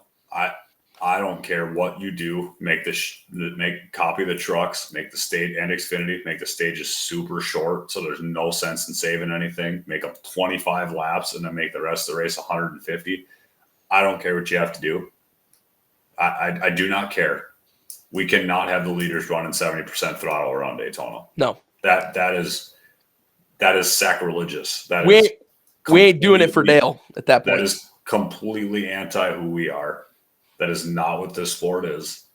I don't care what you do. Copy the trucks, make the stage and Xfinity, make the stages super short so there's no sense in saving anything. Make up 25 laps and then make the rest of the race 150. I don't care what you have to do. I do not care. We cannot have the leaders running 70% throttle around Daytona. No. That is sacrilegious. We ain't doing it for Dale at that point. That is completely anti who we are. That is not what this sport is.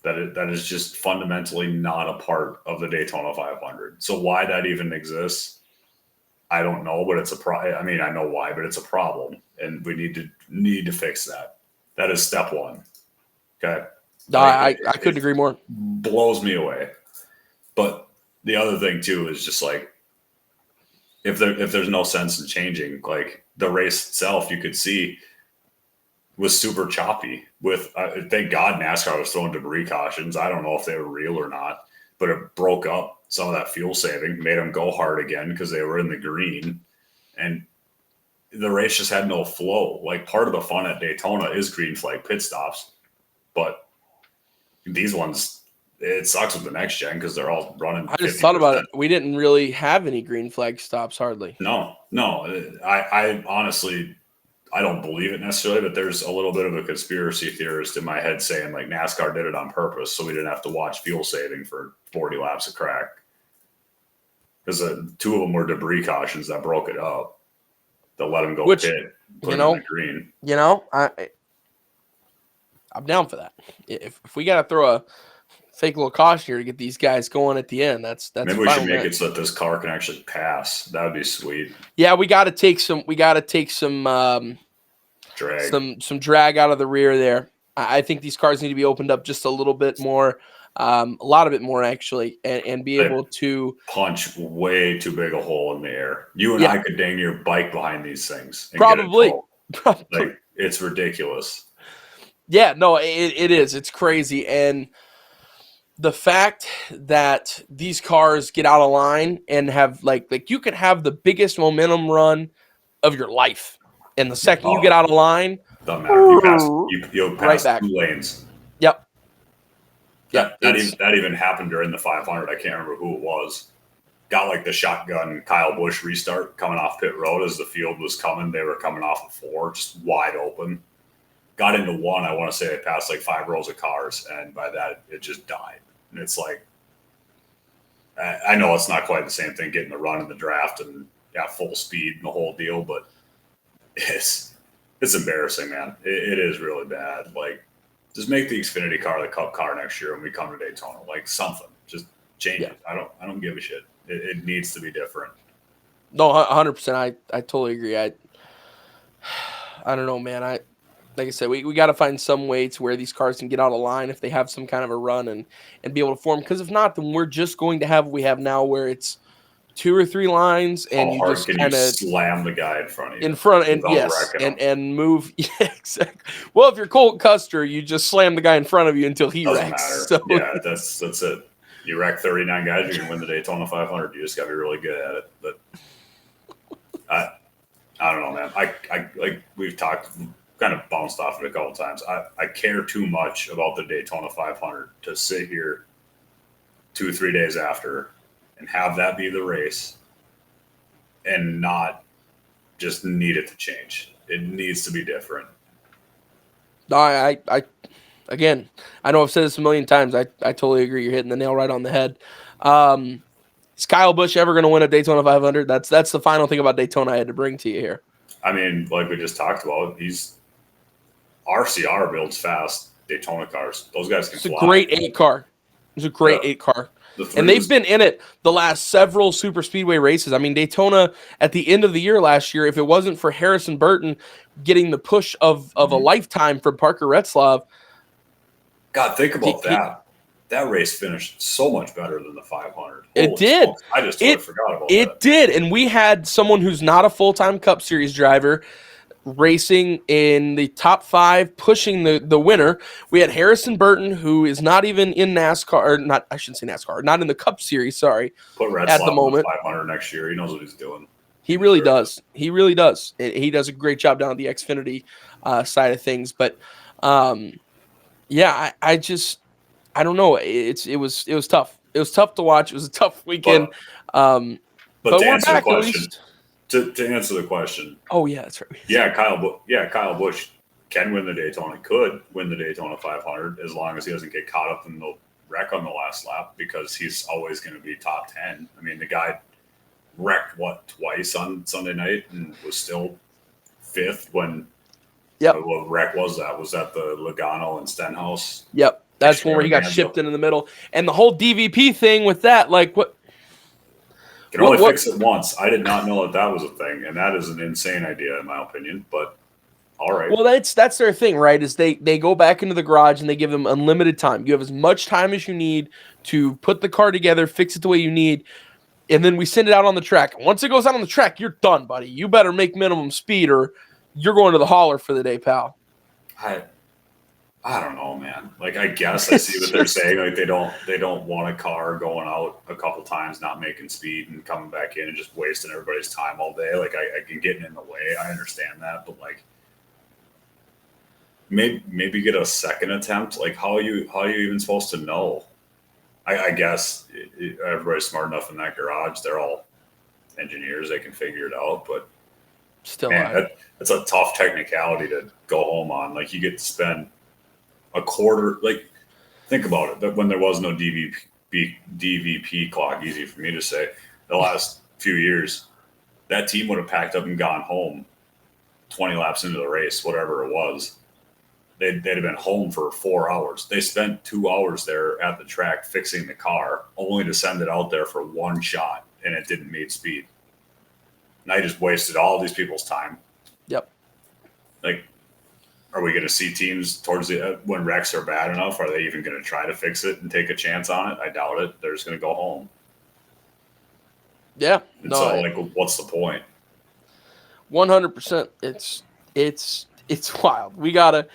That is just fundamentally not a part of the Daytona 500. So why that even exists, I don't know, but it's a problem. I mean, I know why, but it's a problem, and we need to fix that. That is step one. Okay. I couldn't agree more. Blows me away. But the other thing too is just like, if there's no sense in changing, like the race itself, you could see was super choppy with, thank God NASCAR was throwing debris cautions. I don't know if they were real or not, but it broke up some of that fuel saving, made them go hard again because they were in the green, and the race just had no flow. Like, part of the fun at Daytona is green flag pit stops, but these ones, it sucks with the next gen because they're all running. I just thought about it. We didn't really have any green flag stops, hardly. No. I honestly, I don't believe it necessarily, but there's a little bit of a conspiracy theorist in my head saying like NASCAR did it on purpose so we didn't have to watch fuel saving for 40 laps of crack. Because two of them were debris cautions that broke it up. They'll let them go pit, put them in the green. You know, I'm down for that. If we got to throw a fake little caution here to get these guys going at the end, that's maybe we should make it so that this car can actually pass. That would be sweet. Yeah, we got to take some drag, some drag out of the rear there. I think these cars need to be opened up just a little bit more, a lot of it more actually, and be able to punch way too big a hole in the air. You and I could dang near bike behind these things. And probably. Like, it's ridiculous. Yeah, no, it is. It's crazy. And the fact that these cars get out of line and have like you could have the biggest momentum run of your life, and the second you get out of line, doesn't matter. You'll pass right back. 2 lanes. Yep. Yeah, that even happened during the 500. I can't remember who it was. Got like the shotgun Kyle Busch restart coming off pit road as the field was coming. They were coming off of 4, just wide open. Got into 1. I want to say they passed like 5 rows of cars, and by that it just died. And it's like, I know it's not quite the same thing getting the run in the draft and full speed and the whole deal, but it's embarrassing, man. It is really bad. Like, just make the Xfinity car the Cup car next year when we come to Daytona. Like, something. Just change it. I don't give a shit. It needs to be different. No, 100%. I totally agree. I don't know, man. Like I said, we got to find some way to where these cars can get out of line if they have some kind of a run and be able to form. Because if not, then we're just going to have what we have now, where it's 2 or 3 lines, and you just kind of slam the guy in front of you. And move. Yeah, exactly. Well, if you're Colt Custer, you just slam the guy in front of you until he Doesn't wrecks. matter. So. Yeah, that's it. You wreck 39 guys, you're gonna win the Daytona 500. You just got to be really good at it. But I don't know, man. I like we've talked, kind of bounced off it a couple times. I care too much about the Daytona 500 to sit here 2-3 days after and have that be the race and not just need it to change. It needs to be different. No, again, I know I've said this a million times. I totally agree. You're hitting the nail right on the head. Is Kyle Busch ever going to win a Daytona 500? That's the final thing about Daytona I had to bring to you here. I mean, like we just talked about, RCR builds fast Daytona cars. Those guys can fly. It's a great 8 car. It's a great 8 car. And they've been in it the last several super speedway races. I mean, Daytona at the end of the year last year, if it wasn't for Harrison Burton getting the push of a lifetime from Parker Retzlaff. God, think about that. That race finished so much better than the 500. It did. Smokes. I just totally forgot about that. It did. And we had someone who's not a full-time Cup Series driver racing in the top 5, pushing the winner. We had Harrison Burton, who is not even in NASCAR, or not, I shouldn't say NASCAR, not in the Cup Series, sorry. Put Retzlaff at the moment. 500 next year. He knows what he's doing. He really does. He really does. He does a great job down at the Xfinity side of things. But yeah, I don't know. It was tough. It was tough to watch. It was a tough weekend. But to answer the question, to answer the question. Oh yeah, that's right. Yeah, Kyle Busch can win the Daytona. Could win the Daytona 500 as long as he doesn't get caught up in the wreck on the last lap, because he's always going to be top 10. I mean, the guy wrecked twice on Sunday night and was still 5th when. Yep. What wreck was that? Was that the Logano and Stenhouse? Yep. That's one where he got shipped in the middle. And the whole DVP thing with that, like what? Can only fix it once. I did not know that was a thing, and that is an insane idea in my opinion, but all right. Well, that's their thing, right? Is they go back into the garage and they give them unlimited time. You have as much time as you need to put the car together, fix it the way you need, and then we send it out on the track. Once it goes out on the track, you're done, buddy. You better make minimum speed or you're going to the hauler for the day, pal. I don't know, man. Like, I guess I see what they're saying. Like, they don't want a car going out a couple times, not making speed and coming back in and just wasting everybody's time all day. Like, I can get in the way. I understand that, but like, maybe get a second attempt. Like, how are you even supposed to know? I guess everybody's smart enough in that garage. They're all engineers. They can figure it out, but still, man, that's a tough technicality to go home on. Like, you get to spend a quarter. Like, think about it. That when there was no DVP clock, easy for me to say, the last few years, that team would have packed up and gone home 20 laps into the race, whatever it was. They'd have been home for 4 hours. They spent 2 hours there at the track fixing the car, only to send it out there for one shot, and it didn't meet speed. And I just wasted all these people's time. Yep. Like, are we going to see teams towards the when wrecks are bad enough? Are they even going to try to fix it and take a chance on it? I doubt it. They're just going to go home. Yeah. And like, what's the point? 100%. It's wild. We gotta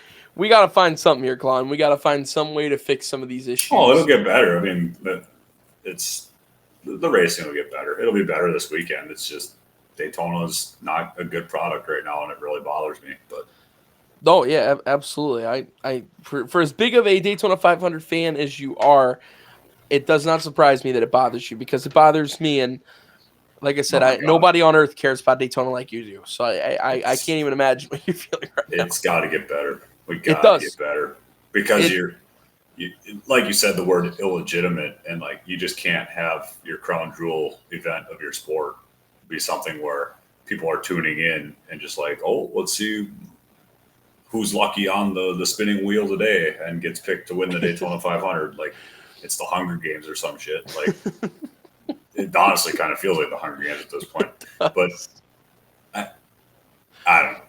find something here, Klon. We gotta find some way to fix some of these issues. Oh, it'll get better. I mean, it's the racing will get better. It'll be better this weekend. It's just Daytona's not a good product right now, and it really bothers me. But oh yeah, absolutely. I for as big of a Daytona 500 fan as you are, it does not surprise me that it bothers you, because it bothers me. And like I said, nobody on earth cares about Daytona like you do. So I can't even imagine what you're feeling right now. It's got to get better. We got to get better, because like you said, the word illegitimate, and like you just can't have your crown jewel event of your sport be something where people are tuning in and just like, oh, let's see who's lucky on the spinning wheel today and gets picked to win the Daytona 500. Like it's the Hunger Games or some shit. Like it honestly kind of feels like the Hunger Games at this point. But I don't know.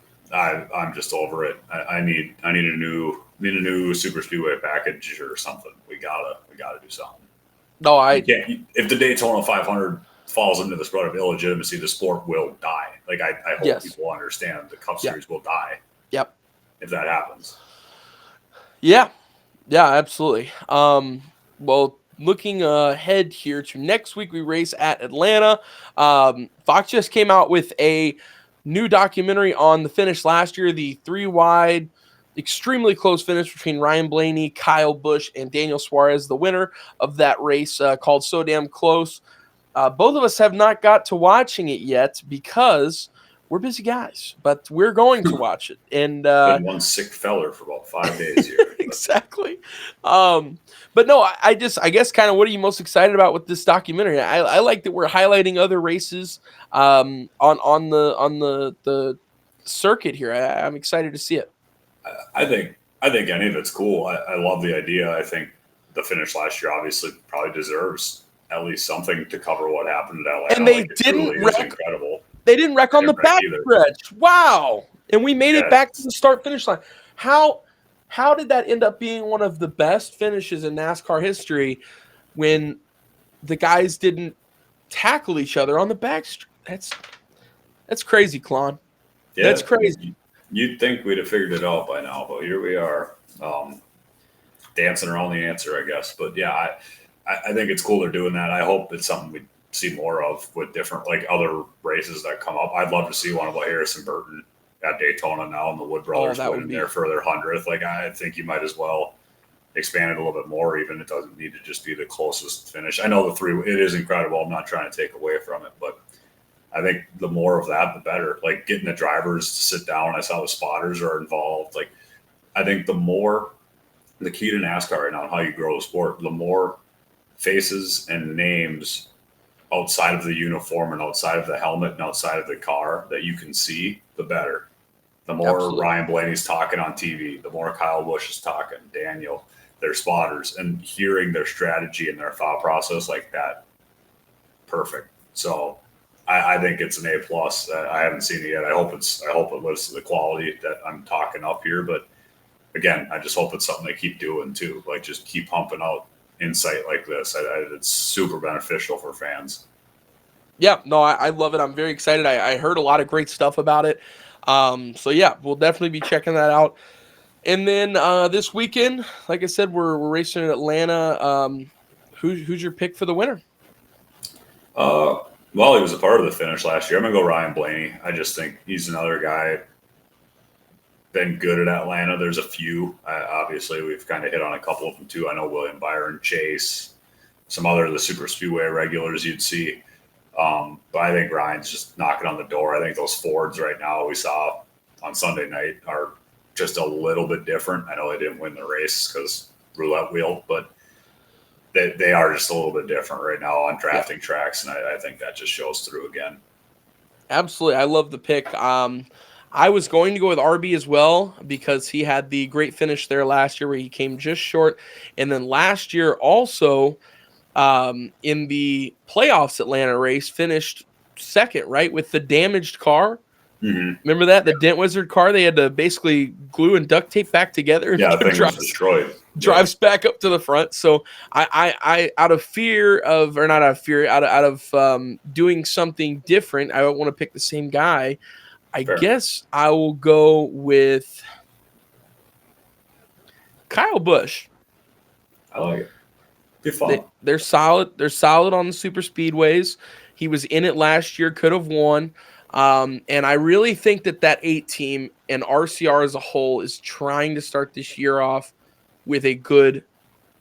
I'm just over it. I need a new super speedway package or something. We gotta do something. No, if the Daytona 500 falls into this road of illegitimacy, the sport will die. Like I hope people understand the Cup Series will die. Yep. If that happens. Yeah, absolutely. Well, looking ahead here to next week, we race at Atlanta. Fox just came out with a new documentary on the finish last year, the 3-wide, extremely close finish between Ryan Blaney, Kyle Busch, and Daniel Suarez, the winner of that race, called So Damn Close. Both of us have not got to watching it yet because we're busy guys, but we're going to watch it. And been one sick feller for about 5 days here. Exactly. But no, I guess kind of what are you most excited about with this documentary? I like that we're highlighting other races on the circuit here. I'm excited to see it. I think any of it's cool. I love the idea. I think the finish last year obviously probably deserves at least something to cover what happened at Atlanta. And they didn't wreck. Incredible. They didn't wreck on the back stretch. Wow. And we made it back to the start-finish line. How did that end up being one of the best finishes in NASCAR history when the guys didn't tackle each other on the back stretch? That's crazy, Klon. Yeah, that's crazy. You'd think we'd have figured it out by now, but here we are, dancing around the answer, I guess. But yeah, I think it's cool they're doing that. I hope it's something we see more of with different, like, other races that come up. I'd love to see one about Harrison Burton at Daytona now, and the Wood Brothers winning there for their 100th. Like, I think you might as well expand it a little bit more. Even it doesn't need to just be the closest finish. I know it is incredible. I'm not trying to take away from it, but I think the more of that, the better. Like, getting the drivers to sit down. I saw the spotters are involved. Like, I think the key to NASCAR right now and how you grow the sport, the more faces and names outside of the uniform and outside of the helmet and outside of the car that you can see, the better. The more Ryan Blaney's talking on TV, the more Kyle Busch is talking, Daniel, their spotters, and hearing their strategy and their thought process like that. Perfect. So I think it's an A+. I haven't seen it yet. I hope it lives to the quality that I'm talking up here. But again, I just hope it's something they keep doing too. Like, just keep pumping out insight like this. It's super beneficial for fans. Yeah, no, I love it. I'm very excited. I heard a lot of great stuff about it. So yeah, we'll definitely be checking that out. And then this weekend, like I said, we're racing in Atlanta. Who's your pick for the winner? Well, he was a part of the finish last year. I'm gonna go Ryan Blaney. I just think he's another guy been good at Atlanta. There's a few. Obviously, we've kind of hit on a couple of them too. I know William Byron, Chase, some other of the super speedway regulars you'd see. But I think Ryan's just knocking on the door. I think those Fords right now we saw on Sunday night are just a little bit different. I know they didn't win the race because roulette wheel, but they are just a little bit different right now on drafting tracks, and I think that just shows through again. Absolutely. I love the pick. I was going to go with RB as well because he had the great finish there last year where he came just short. And then last year also in the playoffs Atlanta race finished second, right, with the damaged car. Mm-hmm. Remember that? The Dent Wizard car they had to basically glue and duct tape back together. Yeah, the thing was destroyed. Drives back up to the front. So I out of fear of, or not out of fear, out of doing something different, I don't want to pick the same guy. I guess I will go with Kyle Busch. I like it. Be fun. They're solid. They're solid on the super speedways. He was in it last year, could have won. And I really think that 8 team and RCR as a whole is trying to start this year off with a good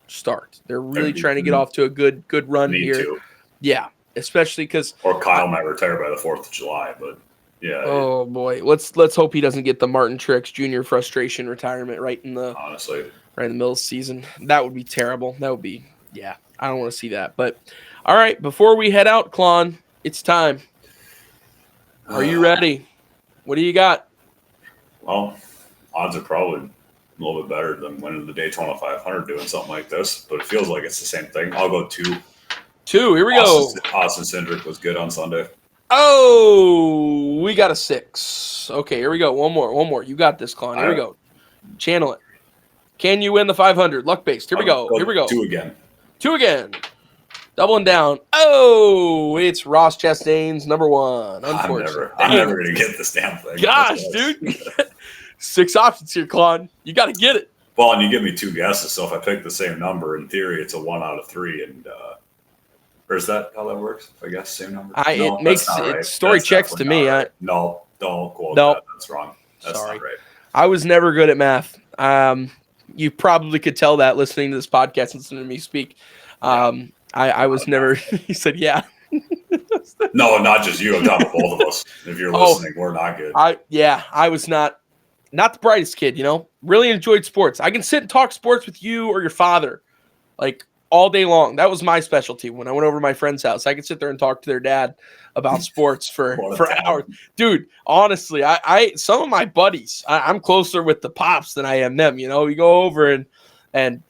start. They're really trying to get off to a good run here. Too. Yeah, especially because Kyle might retire by the 4th of July, but Yeah. Oh boy, let's hope he doesn't get the Martin Truex Jr. frustration retirement Honestly. right in the middle of the season. That would be terrible. That would be, yeah, I don't want to see that. But all right, before we head out, Klon, it's time. Are you ready? What do you got? Well, odds are probably a little bit better than winning the Daytona 500 doing something like this, but it feels like it's the same thing. I'll go 2. 2. Here we go. Austin Cindric was good on Sunday. Oh, we got a 6. Okay, here we go. One more. You got this, Klon. Here we go. Channel it. Can you win the 500? Luck based. Here we go. 2 again. 2 again. Doubling down. Oh, it's Ross Chastain's number 1. Unfortunately. I'm never going to get this damn thing. Gosh, dude. 6 options here, Klon. You got to get it. Well, and you give me 2 guesses, so if I pick the same number, in theory, it's a 1 out of 3. And or is that how that works? If I guess same number? It makes it story checks to me. Right. No, don't quote nope. that. That's wrong. That's Sorry. not right. I was never good at math. You probably could tell that listening to this podcast and listening to me speak. I was never. He said, "Yeah." No, not just you. I'm talking about both of us. If you're listening, we're not good. I was not the brightest kid. Really enjoyed sports. I can sit and talk sports with you or your father, like all day long. That was my specialty. When I went over to my friend's house, I could sit there and talk to their dad about sports for hours. Dude, honestly, I some of my buddies, I'm closer with the Pops than I am them. We go over and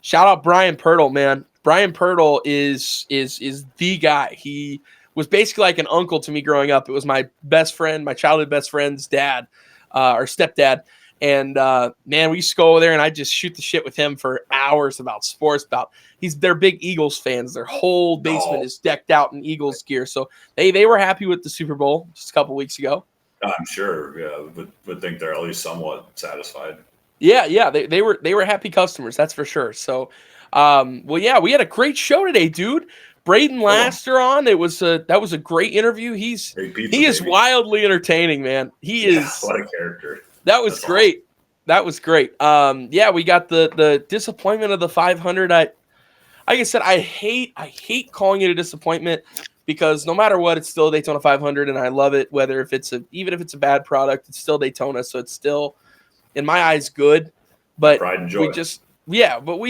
shout out Brian Pirtle, man. Brian Pirtle is the guy. He was basically like an uncle to me growing up. It was my best friend, my childhood best friend's dad, or stepdad. And man, we used to go over there and I just shoot the shit with him for hours about sports. They're big Eagles fans. Their whole basement is decked out in Eagles gear. So they were happy with the Super Bowl just a couple weeks ago. I'm sure. Yeah, would think they're at least somewhat satisfied. Yeah. They were happy customers. That's for sure. So, we had a great show today, dude. Brayton Laster on. That was a great interview. He is wildly entertaining, man. He is. What a character. That was great. Awesome. That was great. We got the disappointment of the 500. Like I said, I hate calling it a disappointment because no matter what, it's still a Daytona 500, and I love it. Even if it's a bad product, it's still Daytona, so it's still, in my eyes, good. But pride and joy. we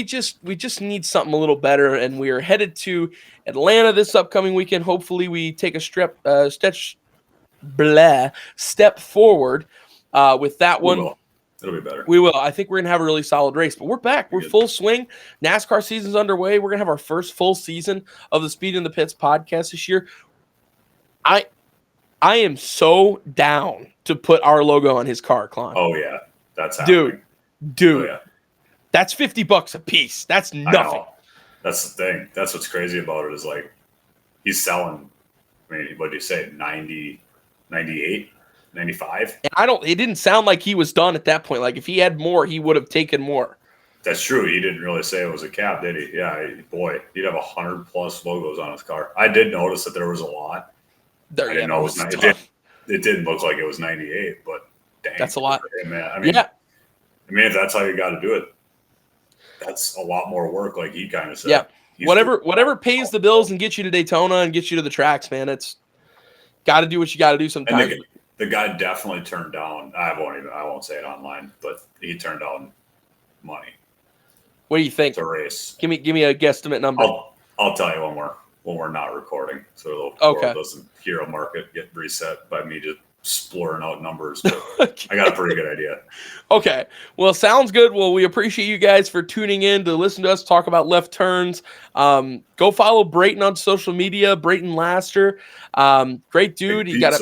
just need something a little better, and we are headed to Atlanta this upcoming weekend. Hopefully, we take a step forward. With that one, it'll be better. We will. I think we're gonna have a really solid race. But we're back. We're full swing. NASCAR season's underway. We're gonna have our first full season of the Speed in the Pits podcast this year. I am so down to put our logo on his car, Klon. Oh yeah, that's happening. Dude. Oh, yeah. That's $50 a piece. That's nothing. That's the thing. That's what's crazy about it is like he's selling. I mean, what do you say? 90, 98. 95. And it didn't sound like he was done at that point. Like if he had more, he would have taken more. That's true. He didn't really say it was a cap, did he? Yeah, boy, he'd have 100+ logos on his car. I did notice that there was a lot. I didn't know it was 98. It didn't look like it was 98, but dang, that's a lot. Him, man. I mean, if that's how you got to do it, that's a lot more work. Like he kind of said. Yeah. Whatever pays the bills and gets you to Daytona and gets you to the tracks, man. It's got to do what you got to do sometimes. The guy definitely turned down. I won't say it online, but he turned down money. What do you think? To race. Give me a guesstimate number. I'll tell you when we're not recording, so the world doesn't hear a market get reset by me just exploring out numbers. But I got a pretty good idea. Okay. Well, sounds good. Well, we appreciate you guys for tuning in to listen to us talk about left turns. Go follow Brayton on social media, Brayton Laster. Great dude. He got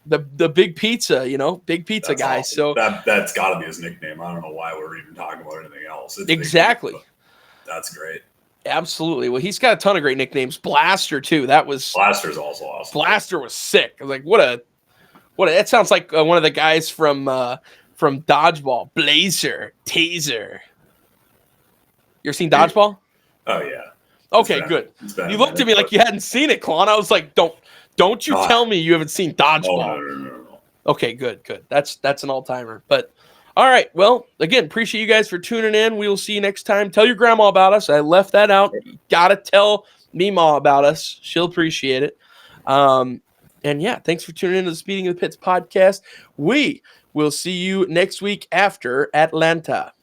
the big pizza, big pizza that's guy. Awesome. So that's got to be his nickname. I don't know why we're even talking about anything else. It's exactly. That's great. Absolutely. Well, he's got a ton of great nicknames. Blaster too. Blaster's also awesome. Blaster was sick. I was like, that sounds like one of the guys from Dodgeball. Blazer, Taser. You ever seen Dodgeball? Oh yeah. Okay, good. You looked at me like you hadn't seen it, Klon. I was like, don't you tell me you haven't seen Dodgeball. Oh, no. Okay, good. That's an all-timer. But all right, well, again, appreciate you guys for tuning in. We will see you next time. Tell your grandma about us. I left that out. You gotta tell Meemaw about us. She'll appreciate it. And yeah, thanks for tuning into the Speeding of the Pits podcast. We will see you next week after Atlanta.